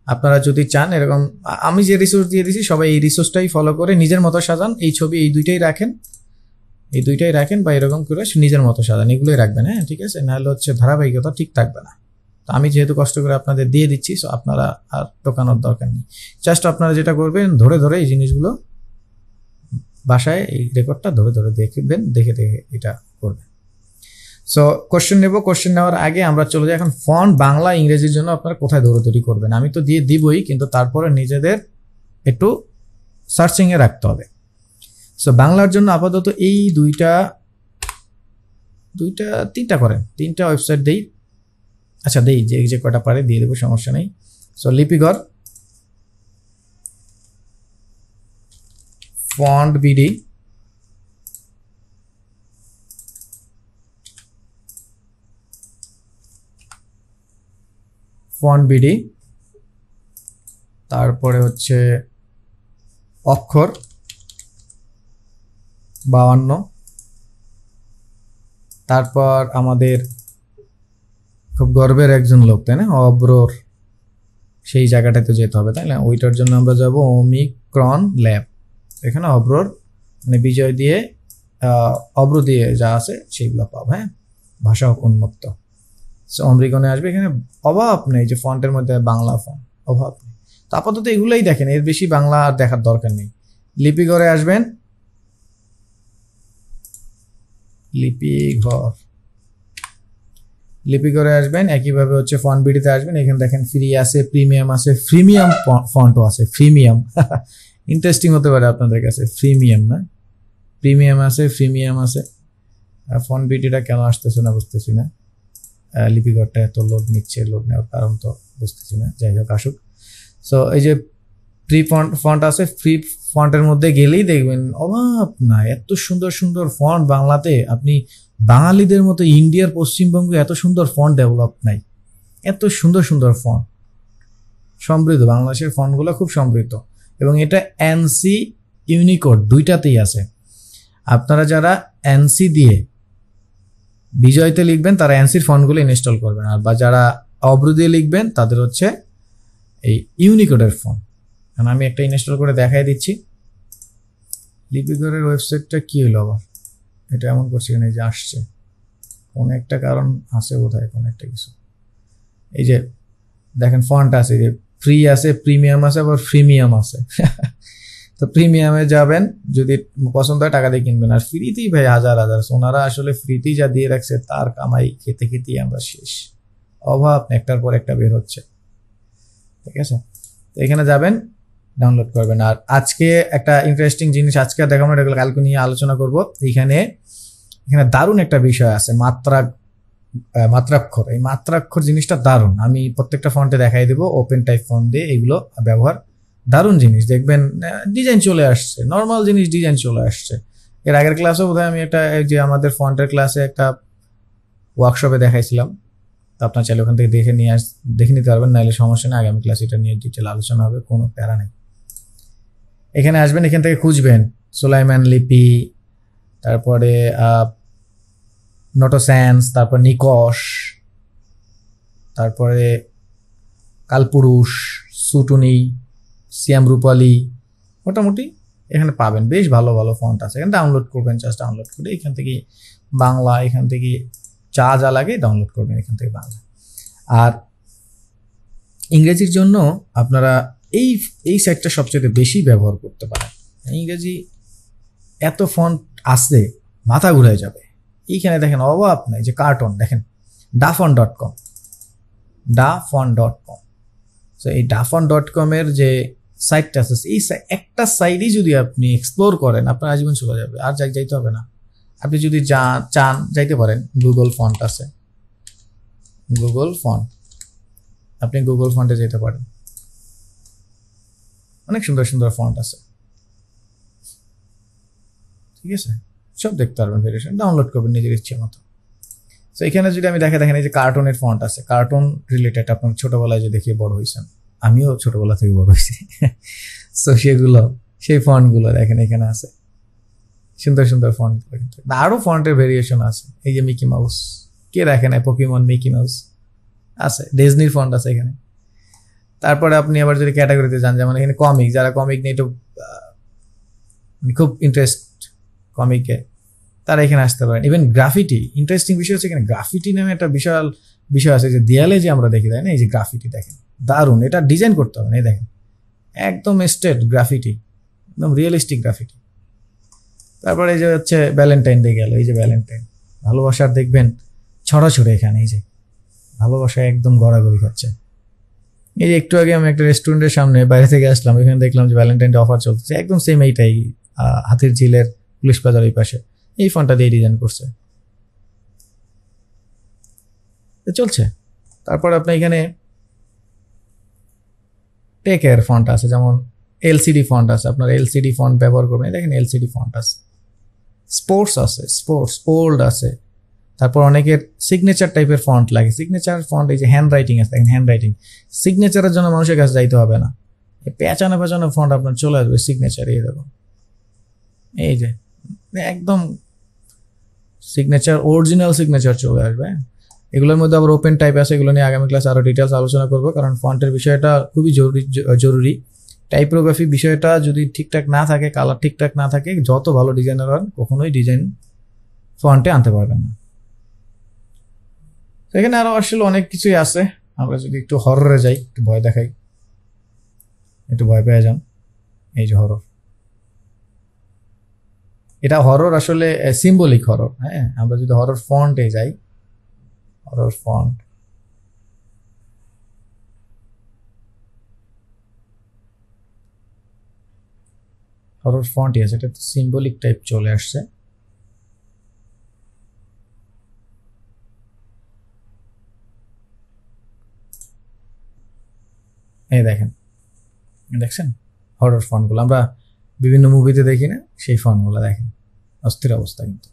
আপনারা যদি চান এরকম আমি যে রিসোর্স দিয়ে দিছি সবাই এই রিসোর্সটাই ফলো করে নিজের মতো সাজান। এই ছবি এই দুইটাই রাখেন বা এরকম করে নিজের মতো সাজান, এগুলোই রাখবেন। হ্যাঁ ঠিক আছে, নাহলে হচ্ছে ধারাবাহিকতা ঠিক থাকবে না। তো আমি যেহেতু কষ্ট করে আপনাদের দিয়ে দিচ্ছি, সো আপনারা আর টোকানোর দরকার নেই। জাস্ট আপনারা যেটা করবেন ধরে ধরে এই জিনিসগুলো বাসায় এই রেকর্ডটা ধরে ধরে দেখবেন, দেখে এটা করবেন। সো কোশ্চেন নেব। কোশ্চেন নেওয়ার আগে আমরা চলে যাই এখন ফন্ট বাংলা ইংরেজির জন্য আপনারা কোথায় দৌড়াদৌড়ি করবেন। আমি তো দিয়ে দিবই, কিন্তু তারপরে নিজেদের একটু সার্চিংয়ে রাখতে হবে। সো বাংলার জন্য আপাতত এই তিনটা করেন, তিনটা ওয়েবসাইট দেই। আচ্ছা দেই, যে কটা পারে দিয়ে দেবো, সমস্যা নেই। সো লিপিঘর, ফন্ট বিডি, তারপরে হচ্ছে অক্ষর 52, তারপর আমাদের খুব গর্বের একজন লোক, তাই না, অব্রোর, সেই জায়গাটাতে যেতে হবে, তাই না? ওইটার জন্য আমরা যাব ওমিক্রন ল্যাব। এখানে অব্রোর মানে বিজয় দিয়ে অব্র দিয়ে যা আছে সেইগুলো পাবো। হ্যাঁ, ভাষা উন্মুক্ত। সো অমৃগণে আসবে, এখানে অভাব নেই যে ফন্টের মধ্যে বাংলা ফন্ট, অভাব নেই। তো আপাতত এগুলোই দেখেন, এর বেশি বাংলা আর দেখার দরকার নেই। লিপিঘরে আসবেন, লিপিঘরে আসবেন, একইভাবে হচ্ছে ফন্ট বিডিতে আসবেন। এখানে দেখেন ফ্রি আছে, প্রিমিয়াম আছে, ফ্রিমিয়াম ফন্টও আছে। ফ্রিমিয়াম ইন্টারেস্টিং হতে পারে আপনাদের কাছে, ফ্রিমিয়াম না, প্রিমিয়াম আছে। ফন্ট বিডিটা কেন আসতেছে না বুঝতেছি না। লিপিঘরটা এত লোড নিচ্ছে, লোড নেওয়ার কারণ তো বুঝতেছি না, যাই হোক আসুক। সো এই যে ফ্রি ফন্ট আছে, ফ্রি ফন্টের মধ্যে গেলেই দেখবেন অভাব না, এত সুন্দর সুন্দর ফন্ট বাংলাতে। আপনি বাঙালিদের মতো ইন্ডিয়ার পশ্চিমবঙ্গে এত সুন্দর ফন্ট ডেভেলপ নাই, এত সুন্দর সুন্দর ফন্ট, সমৃদ্ধ। বাংলাদেশের ফন্টগুলো খুব সমৃদ্ধ, এবং এটা এনসি ইউনিকোড দুইটাতেই আছে। আপনারা যারা এনসি দিয়ে বিজয়তে লিখবেন তারা এনসির ফন্টগুলো ইনস্টল করবেন, আর বা যারা অব্র দিয়ে লিখবেন তাদের হচ্ছে এই ইউনিকোডের ফন্ট। কারণ আমি একটা ইনস্টল করে দেখাই দিচ্ছি। লিপিঘরের ওয়েবসাইটটা কি হলো আবার, এটা এমন করছে কিনা, এই যে আসছে, কোন একটা কারণ আছে বোধহয়, কোন একটা কিছু। এই যে দেখেন ফন্ট আছে, যে ফ্রি আছে, প্রিমিয়াম আছে, আবার ফ্রিমিয়াম আছে। তো প্রিমিয়ামে যাবেন, যদি পছন্দ হয় টাকা দিয়ে কিনবেন, আর ফ্রিতেই ভাই হাজার হাজার। ওনারা আসলে ফ্রিতেই যা দিয়ে রাখছে তার কামাই খেতে খেতেই আমরা শেষ, অভাব একটার পর একটা বের হচ্ছে। ঠিক আছে, তো এখানে যাবেন, ডাউনলোড করবেন। আর আজকে একটা ইন্টারেস্টিং জিনিস আজকে দেখাবো, এগুলো কালকে নিয়ে আলোচনা করব। এখানে দারুণ একটা বিষয় আছে, মাত্রাক্ষর। এই মাত্রাক্ষর জিনিসটা দারুণ, আমি প্রত্যেকটা ফন্টে দেখাই দেবো। ওপেন টাইপ ফন্ট দিয়ে এগুলো ব্যবহার, দারুণ জিনিস। দেখবেন ডিজাইন চলে আসছে, নর্মাল জিনিস ডিজাইন চলে আসছে। এর আগের ক্লাসেও বোধহয় আমি একটা, যে আমাদের ফন্টের ক্লাসে একটা ওয়ার্কশপে দেখাইছিলাম, তো আপনার চাইলে ওখান থেকে দেখে নিতে পারবেন, নাহলে সমস্যা নেই, আগামী ক্লাস এটা নিয়ে ডিটেল আলোচনা হবে, কোনো প্যারা নেই। এখানে আসবেন, এখান থেকে খুঁজবেন সুলাইমান লিপি, তারপরে নোটোস্যান্স, তারপর নিকশ, তারপরে কালপুরুষ, সুটুনি, সিয়াম রূপালী, মোটামুটি এখানে পাবেন বেশ ভালো ভালো ফন্ট আছে। এখানে ডাউনলোড করবেন, জাস্ট ডাউনলোড করে এখান থেকে বাংলা, এখান থেকে যা লাগে ডাউনলোড করবেন এখান থেকে বাংলা। আর ইংরেজির জন্য আপনারা এই সাইটটা সবচেয়ে বেশি ব্যবহার করতে পারেন। ইংরেজি এত ফন্ট আছে, মাথা ঘুরে যাবে। এইখানে দেখেন অভাব নাই, যে কার্টুন দেখেন, dafont.com। সো এই dafont.com এর যে সাইটটা আছে, এই একটা সাইডই যদি আপনি এক্সপ্লোর করেন, আপনার আজীবন চলে যাবে, আর যাইতে হবে না। আপনি যদি চান যাইতে পারেন, গুগল ফন্ট আছে, আপনি গুগল ফন্টে যেতে পারেন, অনেক সুন্দর সুন্দর ফন্ট আছে। ঠিক আছে, সব দেখতে পারবেন, ভেরিয়েশন ডাউনলোড করবেন নিজের ইচ্ছে মতো। তো এখানে যদি আমি দেখেন, এই যে কার্টুনের ফন্ট আছে, কার্টুন রিলেটেড, আপনার ছোটবেলায় যে দেখিয়ে বড় হয়েছেন, আমিও ছোটবেলা থেকে বড় হয়েছি। সো সেই ফন্টগুলো দেখেন এখানে আছে। সুন্দর সুন্দর ফন্ট, আরো ফন্টের ভেরিয়েশন আছে। এই যে মিকি মাউস, কে দেখে না পোকেমন মিকি মাউস আছে, ডিজনির ফন্ট আছে এখানে। তারপরে আপনি আবার যদি ক্যাটাগরিতে যান, যেমন এখানে কমিক, যারা কমিক নিয়ে একটু খুব ইন্টারেস্ট কমিকে, তারা এখানে আসতে পারেন। ইভেন গ্রাফিটি, ইন্টারেস্টিং বিষয় হচ্ছে এখানে গ্রাফিটি নামে একটা বিশাল বিষয় আছে, যে দেয়ালে যে আমরা দেখি, তাই না, এই যে গ্রাফিটি দেখেন, দারুণ, এটা ডিজাইন করতে হবে না, এই দেখেন একদম স্ট্রেট গ্রাফিটি, একদম রিয়েলিস্টিক গ্রাফিটি। তারপরে এই যে হচ্ছে ভ্যালেন্টাইন ডে গেল, এই যে ভ্যালেন্টাইন, ভালোবাসার দেখবেন ছড়াছড়ি এখানে, এই যে ভালোবাসা একদম গড়াগড়ি খাচ্ছে। এই যে একটু আগে আমি একটা রেস্টুরেন্টের সামনে বাইরে থেকে আসলাম, এখানে দেখলাম যে ভ্যালেন্টাইন ডে অফার চলতেছে, একদম সেম এইটাই, হাতির ঝিলের পুলিশ প্লাজার ওই পাশে এই ফন্টটা দিয়ে ডিজাইন করছে, চলছে। তারপর আপনার এখানে টেকের ফন্ট আছে, যেমন এলসিডি ফন্ট আছে, আপনার এলসিডি ফন্ট ব্যবহার করবেন, দেখেন এলসিডি ফন্ট আছে, স্পোর্টস আছে, স্পোর্টস ওল্ড আছে। তারপর অনেকের সিগনেচার টাইপের ফন্ট লাগে, সিগনেচার ফন্ট, এই যে হ্যান্ড রাইটিং আছে, দেখেন হ্যান্ড রাইটিং, সিগনেচারের জন্য মানুষের কাছে যাইতে হবে না, পেঁচানো পেঁচানো ফন্ট আপনার চলে আসবে সিগনেচার, এই দেখুন, এই যে একদম সিগনেচার, অরিজিনাল সিগনেচার চলে আসবে। এগুলোর মধ্যে আবার ওপেন টাইপ আছে, এগুলো নিয়ে আগামী ক্লাসে আরো ডিটেলস আলোচনা করবো, কারণ ফন্টের বিষয়টা খুবই জরুরি। টাইপোগ্রাফি বিষয়টা যদি ঠিকঠাক না থাকে, কালার ঠিকঠাক না থাকে, যত ভালো ডিজাইনার হন কখনোই ডিজাইন ফন্টে আনতে পারবেন না। এখানে আরো আসলে অনেক কিছুই আছে, আমরা যদি একটু হররে যাই, একটু ভয় দেখাই, একটু ভয় পেয়ে যান, এই যে হরর, এটা হরর আসলে সিম্বলিক হরর। হ্যাঁ, আমরা যদি হরর ফন্টে যাই, হরর ফন্ট, হরর ফন্টই আছে, এটা সিম্বলিক টাইপ চলে আসছে। এই দেখেন, দেখছেন হরর ফন্টগুলো আমরা বিভিন্ন মুভিতে দেখি না, সেই ফন্টগুলো দেখেন, অস্থির অবস্থা। কিন্তু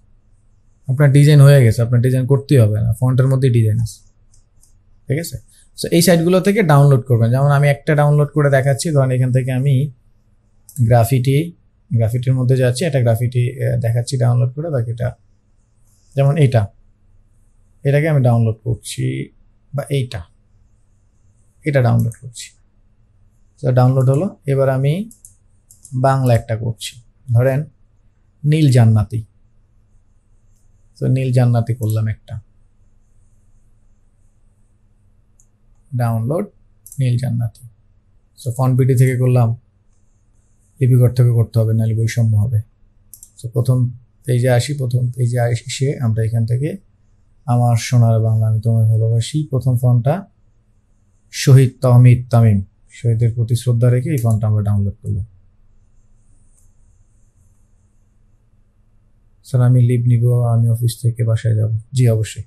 আপনার ডিজাইন হয়ে গেছে, আপনার ডিজাইন করতেই হবে না, ফন্টের মধ্যেই ডিজাইন আছে, ঠিক আছে। সো এই সাইটগুলো থেকে ডাউনলোড করবেন, যেমন আমি একটা ডাউনলোড করে দেখাচ্ছি, ধরেন এখান থেকে আমি গ্রাফিটির মধ্যে যাচ্ছি, একটা গ্রাফিটি দেখাচ্ছি ডাউনলোড করে, বাকিটা যেমন এটাকে আমি ডাউনলোড করছি, বা এটা ডাউনলোড করছি, তো ডাউনলোড হলো। এবার আমি বাংলা একটা করছি, ধরেন নীল জান্নাতি, তো নীল জান্নাতি করলাম একটা, ডাউনলোড নীল জান্নাতি। সো ফন্ট বিডি থেকে করলাম, লিপিকর থেকে করতে হবে, নাহলে বৈষম্য হবে। তো প্রথম পেজে আসি, প্রথম পেজে এসে আমরা এখান থেকে আমার সোনার বাংলা আমি তোমায় ভালোবাসি, প্রথম ফন্টটা শহীদ তহমিদ তামিম, শহীদের প্রতি শ্রদ্ধা রেখে এই ফন্টটা আমরা ডাউনলোড করলাম। স্যার আমি লিভ নিব, আমি অফিস থেকে বাসায় যাব। জি অবশ্যই।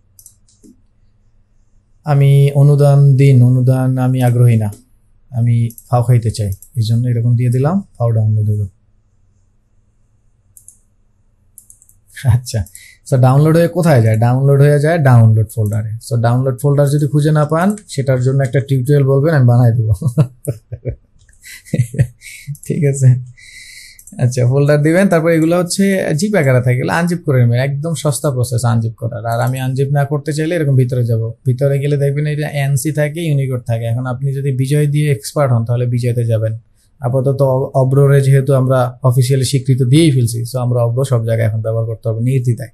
আমি অনুদান আমি আগ্রহী না, আমি ফাও খাইতে চাই, এই জন্য এরকম দিয়ে দিলাম, ফাও ডাউনলোড হলো। আচ্ছা, সো ডাউনলোড হয়ে কোথায় যায়? ডাউনলোড হয়ে যায় ডাউনলোড ফোল্ডারে। সো ডাউনলোড ফোল্ডার যদি খুঁজে না পান, সেটার জন্য একটা টিউটোরিয়াল বলবেন, আমি বানাই দেবো। ঠিক আছে, আচ্ছা ফোল্ডার দিবেন, তারপর এগুলো হচ্ছে জিপ আকারে থাকে, এগুলো আনজিপ করে নেবেন, একদম সস্তা প্রসেস আনজিপ করার। আর আমি আনজিপ না করতে চাইলে এরকম ভিতরে যাব, ভিতরে গেলে দেখবেন এটা এনসি থাকে, ইউনিকোড থাকে। এখন আপনি যদি বিজয় দিয়ে এক্সপার্ট হন, তাহলে বিজয়তে যাবেন। আপাতত অব্ররে যেহেতু আমরা অফিসিয়ালি স্বীকৃত দিয়েই ফেলছি, সো আমরা অব্র সব জায়গায় এখন ব্যবহার করতে হবে নির্দ্বিধায়।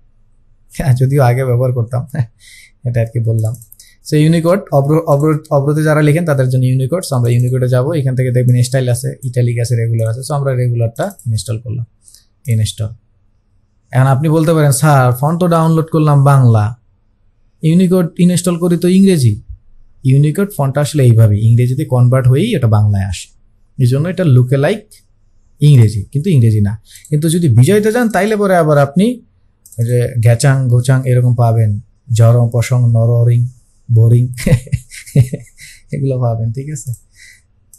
হ্যাঁ, যদিও আগে ব্যবহার করতাম, এটা আর কি বললাম। সো ইউনিকোড অব্রতে যারা লিখেন তাদের জন্য ইউনিকোড। সো আমরা ইউনিকোডে যাবো, এখান থেকে দেখবেন স্টাইল আছে, ইটালিক আছে, রেগুলার আছে। সো আমরা রেগুলারটা ইনস্টল করলাম, ইনস্টল। এখন আপনি বলতে পারেন স্যার ফন্ট তো ডাউনলোড করলাম বাংলা, ইউনিকোড ইনস্টল করি তো ইংরেজি। ইউনিকোড ফন্টটা আসলে এইভাবে ইংরেজিতে কনভার্ট হয়েই এটা বাংলায় আসে, এই জন্য এটা লুকে লাইক ইংরেজি, কিন্তু ইংরেজি না। কিন্তু যদি বিজয়তে যান তাইলে পরে আবার আপনি যে ঘ্যাচাং গোচাং এরকম পাবেন, জরং পশং নরিং বোরিং এগুলো পাবেন, ঠিক আছে।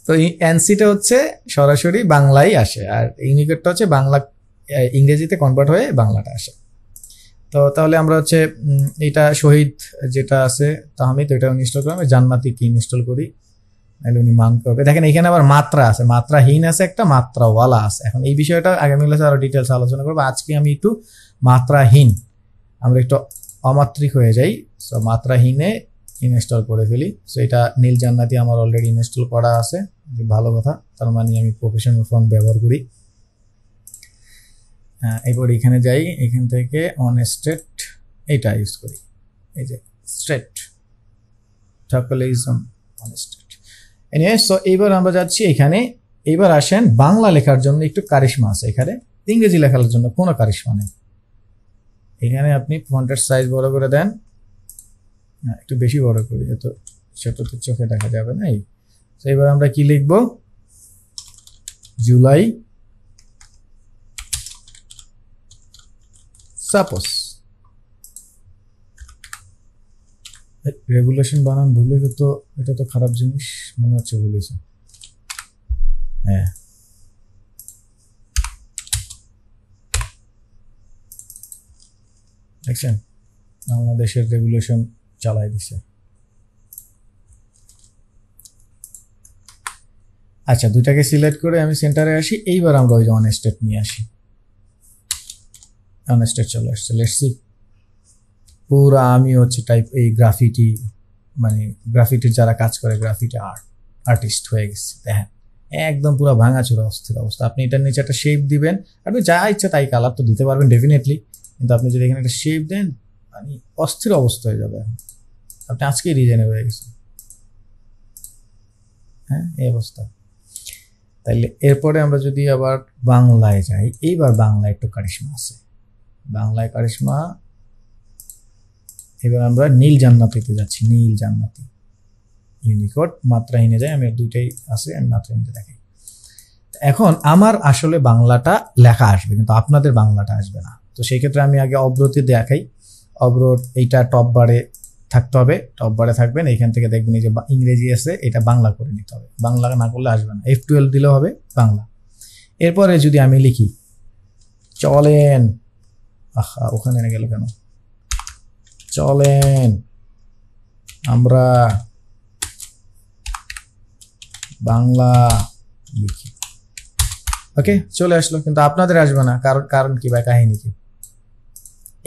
তো এনসিটা হচ্ছে সরাসরি বাংলায় আসে, আর ইউনিকোডটা হচ্ছে বাংলা ইংরেজিতে কনভার্ট হয়ে বাংলাটা আসে। তো তাহলে আমরা হচ্ছে এটা শহীদ যেটা আছে তাহমিদ, এটা ইনস্টল করলাম। জান্নাতি কি ইনস্টল করি, নাহলে উনি মান করবে। দেখেন এখানে আবার মাত্রা আছে, মাত্রাহীন আছে একটা, মাত্রাওয়ালা আছে। এখন এই বিষয়টা আগামী ক্লাসে আরো ডিটেলস আলোচনা করবো। আজকে আমি একটু মাত্রাহীন, আমরা একটু অমাত্রিক হয়ে যাই। সো মাত্রাহীনে ইনস্টল করে ফেলি। সো এটা নীল জান্নাতি আমার অলরেডি ইনস্টল করা আছে, ভালো কথা, তার মানে আমি প্রফেশনাল ফন্ট ব্যবহার করি। এবার এখানে যাই, এখান থেকে অন স্ট্রেট এটা ইউজ করি, এই যে স্ট্রেট ঠাকুলিজম অন স্ট্রেট। এনিওয়ে, সো এইবার আমরা যাচ্ছি এখানে। এইবার আসেন বাংলা লেখার জন্য একটু কারিশমা আছে এখানে, ইংরেজি লেখার জন্য কোনো কারিশমা নেই। এখানে আপনি ফন্টের সাইজ বড় করে দেন, একটু বেশি বড় করি, এত ছোট তো চোখে দেখা যাবে না। তো এবার আমরা কি লিখব, জুলাই সাপোজ। রেগুলেশন বানান ভুল হইলে তো এটা তো খারাপ জিনিস মনে হচ্ছে, ভুল হয়েছে। হ্যাঁ, দেখছেন বাংলাদেশের রেগুলেশন চালাই দিছে। আচ্ছা, দুইটাকে সিলেক্ট করে আমি সেন্টারে আসি। এইবার আমরা ওই যে অন স্টেট নিয়ে আসি, অন স্টেট চলে আসছে। লেটস সি, পুরো আমি হচ্ছে টাইপ এই গ্রাফিটি, মানে গ্রাফিটির যারা কাজ করে, গ্রাফিটি আর্টিস্ট হয়ে গেছে। দেখেন একদম পুরো ভাঙাচোরা অস্থির অবস্থা। আপনি এটার নিচে একটা শেপ দিবেন, আপনি যা ইচ্ছা তাই কালার তো দিতে পারবেন ডেফিনেটলি, কিন্তু আপনি যদি এখানে একটা শেপ দেন মানে অস্থির অবস্থা হয়ে যাবে। এখন আপনি আজকেই ডিজাইনে হয়ে গেছেন। হ্যাঁ, এই অবস্থা। তাইলে এরপরে আমরা যদি আবার বাংলায় যাই, এইবার বাংলায় একটু কারিশমা আছে, বাংলায় কারিশমা। এবার আমরা নীল জান্নাতিতে যাচ্ছি, নীল জান্নাতি ইউনিকোড। মাত্রাহীনে যাই, আমি দুইটাই আছে, আমি মাত্রাহীনে দেখাই। এখন আমার আসলে বাংলাটা লেখা আসবে, কিন্তু আপনাদের বাংলাটা আসবে না। তো সেই ক্ষেত্রে আমি আগে অব্রতি দেখাই। অব্রত এইটা টপ বারে থাকতে হবে, টপ বারে থাকবেন। এইখান থেকে দেখবেন এই যে ইংরেজি আছে, এটা বাংলা করে নিতে হবে, বাংলা না করলে আসবে না। F12 দিলেও হবে বাংলা। এরপরে যদি আমি লিখি চলেন, আহা ওখানে না গেল কেন, চলেন আমরা বাংলা লিখি, ওকে চলে আসলো, কিন্তু আপনাদের আসবে না। কারণ কি বা কাহিনী কি?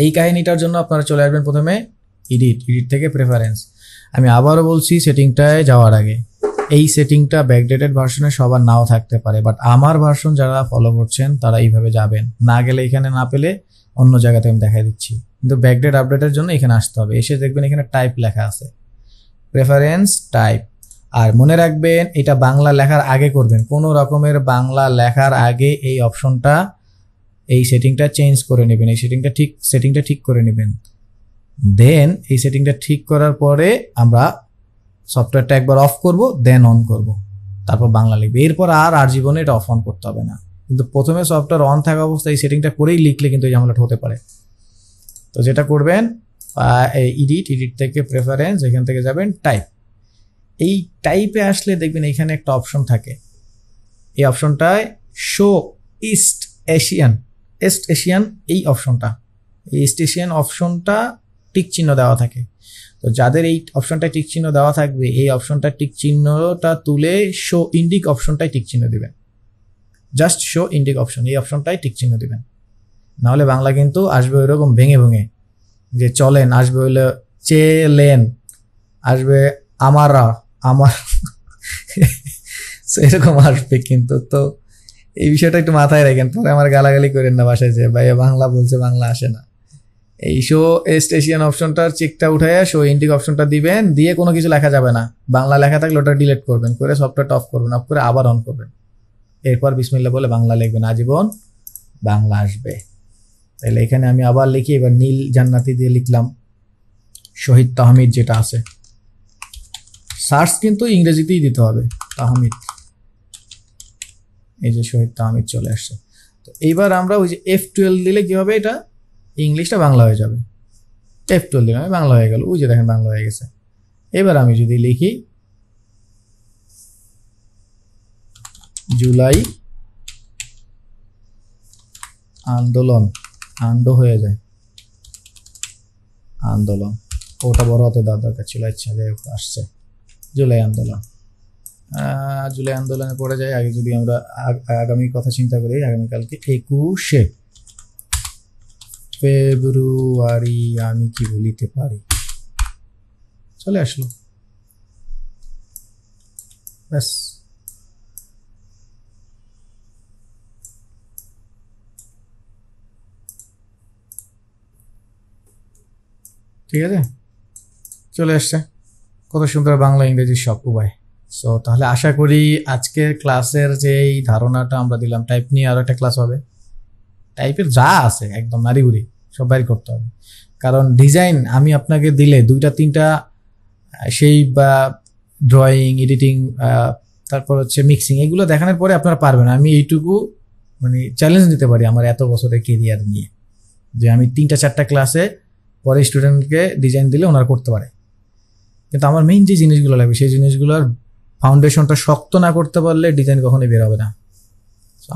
এই কাহিনীটার জন্য আপনারা চলে আসবেন প্রথমে এডিট থেকে প্রেফারেন্স। আমি আবারও বলছি, সেটিংটায় যাওয়ার আগে এই সেটিংটা ব্যাকডেটেড ভার্সনে সবার নাও থাকতে পারে, বাট আমার ভার্সন যারা ফলো করছেন তারা এইভাবে যাবেন। না গেলে এখানে, না পেলে অন্য জায়গাতে আমি দেখাই দিচ্ছি, কিন্তু ব্যাকডেট আপডেটের জন্য এখানে আসতে হবে। এসে দেখবেন এখানে টাইপ লেখা আছে, প্রেফারেন্স টাইপ। আর মনে রাখবেন এটা বাংলা লেখার আগে করবেন, কোনো রকমের বাংলা লেখার আগে এই অপশনটা, এই সেটিংটা চেঞ্জ করে নেবেন, এই সেটিংটা ঠিক করে নেবেন। দেন এই সেটিংটা ঠিক করার পরে আমরা সফটওয়্যারটা একবার অফ করব, দেন অন করব, তারপর বাংলা লিখবে। এরপর আর জীবনে এটা অফ অন করতে হবে না, কিন্তু প্রথমে সফটওয়্যার অন থাকা অবস্থায় এই সেটিংটা করেই লিখলে কিন্তু এই ঝামেলাটা হতে পারে। তো যেটা করবেন, এডিট থেকে প্রেফারেন্স, এখান থেকে যাবেন টাইপ। এই টাইপে আসলে দেখবেন এখানে একটা অপশন থাকে, এই অপশনটায় শো ইস্ট এশিয়ান, এই অপশনটা, এই ইস্ট এশিয়ান অপশনটা টিক চিহ্ন দেওয়া থাকে। তো যাদের এই অপশনটা টিক চিহ্ন দেওয়া থাকবে, এই অপশনটা টিক চিহ্নটা তুলে শো ইন্ডিক অপশনটাই টিক চিহ্ন দিবেন। জাস্ট শো ইন্ডিক অপশন, এই অপশনটাই টিক চিহ্ন দিবেন। নাহলে বাংলা কিন্তু আসবে ওইরকম ভেঙে ভেঙে, যে চলেন আসবে হইলে চেলেন, আসবে আমার এরকম আসবে কিন্তু। তো এই বিষয়টা একটু মাথায় রাখেন, পরে আমার গালাগালি করেন না বাসায় যে ভাই বাংলা বলছে বাংলা আসে না। এই শো স্টেশন অপশনটার চেকটা উঠাইয়া শো ইন্ডিক অপশনটা দিবেন, দিয়ে কোনো কিছু লেখা যাবে না। বাংলা লেখা থাকলে ওটা ডিলিট করবেন, করে সফটওয়্যারটা অফ করবেন, অফ করে আবার অন করবেন। এরপর বিসমিল্লাহ বলে বাংলা লিখবেন, আজীবন বাংলা আসবে। তাহলে এখানে আমি আবার লিখি, এবার নীল জান্নাতি দিয়ে লিখলাম, শহীদ তাহমিদ যেটা আছে। সার্চ কিন্তু ইংরেজিতেই দিতে হবে, তাহমিদ, এই যে শহীদ তাহমিদ চলে আসছে। তো এইবার আমরা ওই যে F12 দিলে কি হবে, এটা ইংলিশটা বাংলা হয়ে যাবে। F12 দিলে বাংলা হয়ে গেল, ওই যে দেখেন বাংলা হয়ে গেছে। এবার আমি যদি লিখি জুলাই আন্দোলন, আন্দ হয়ে যায় আন্দোলন, ওটা বড় হতে দেওয়ার দরকার ছিল, ইচ্ছা যাই হোক আসছে জুলাই আন্দোলন। জুলাই আন্দোলনে পড়ে যায়। আগে যদি আমরা আগামী কথা চিন্তা করি, আগামীকালকে 21শে ফেব্রুয়ারি, আমি কি বলিতে পারি, চলে আসলো ব্যাস। ঠিক আছে, চলে আসছে। কত সুন্দর বাংলা ইংরেজি সব উভয়। সো তাহলে আশা করি আজকের ক্লাসের যে এই ধারণাটা আমরা দিলাম, টাইপ নিয়ে আরো একটা ক্লাস হবে। টাইপের যা আছে একদম নাড়িগুড়ি সব বাইর করতে হবে, কারণ ডিজাইন আমি আপনাকে দিলে 2-3টা সেই বা ড্রয়িং, এডিটিং, তারপর হচ্ছে মিক্সিং, এগুলো দেখানোর পরে আপনারা পারবেন। আমি এইটুকু মানে চ্যালেঞ্জ দিতে পারি আমার এত বছরের কেরিয়ার নিয়ে, যে আমি 3-4টা ক্লাসে পরে স্টুডেন্টকে ডিজাইন দিলে ওনারা করতে পারে। কিন্তু আমার মেইন যে জিনিসগুলো লাগবে সেই জিনিসগুলোর ফাউন্ডেশনটা শক্ত না করতে পারলে ডিজাইন কখনোই বের হবে না।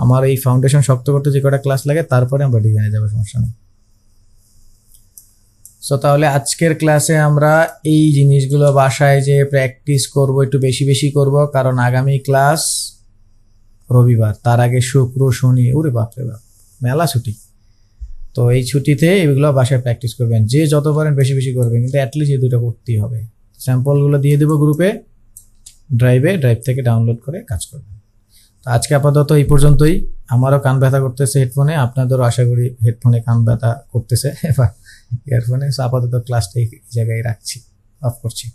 আমার এই ফাউন্ডেশন শক্ত করতে যে কটা ক্লাস লাগে, তারপরে আমরা ডিজাইনে যাবো, সমস্যা নেই। সো তাহলে আজকের ক্লাসে আমরা এই জিনিসগুলো বাসায় যে প্র্যাকটিস করব, একটু বেশি বেশি করব, কারণ আগামী ক্লাস রবিবার, তার আগে শুক্র শনি, ওরে বাপরে বাপ মেলা ছুটি। তো এই ছুটিতে এগুলো বাসায় প্র্যাকটিস করবেন, যে যত পারেন বেশি বেশি করবেন, কিন্তু অ্যাটলিস্ট এই দুটো করতেই হবে। স্যাম্পলগুলো দিয়ে দেবো গ্রুপে, ড্রাইভ থেকে ডাউনলোড করে কাজ করবেন। তো আজকে আপাতত এই পর্যন্তই। আমারও কান ব্যথা করতেছে হেডফোনে, আপনাদেরও আশা করি হেডফোনে কান ব্যথা করতেছে বা ইয়ারফোনে। আপাতত ক্লাসটা এই জায়গায় রাখছি, অফ করছি।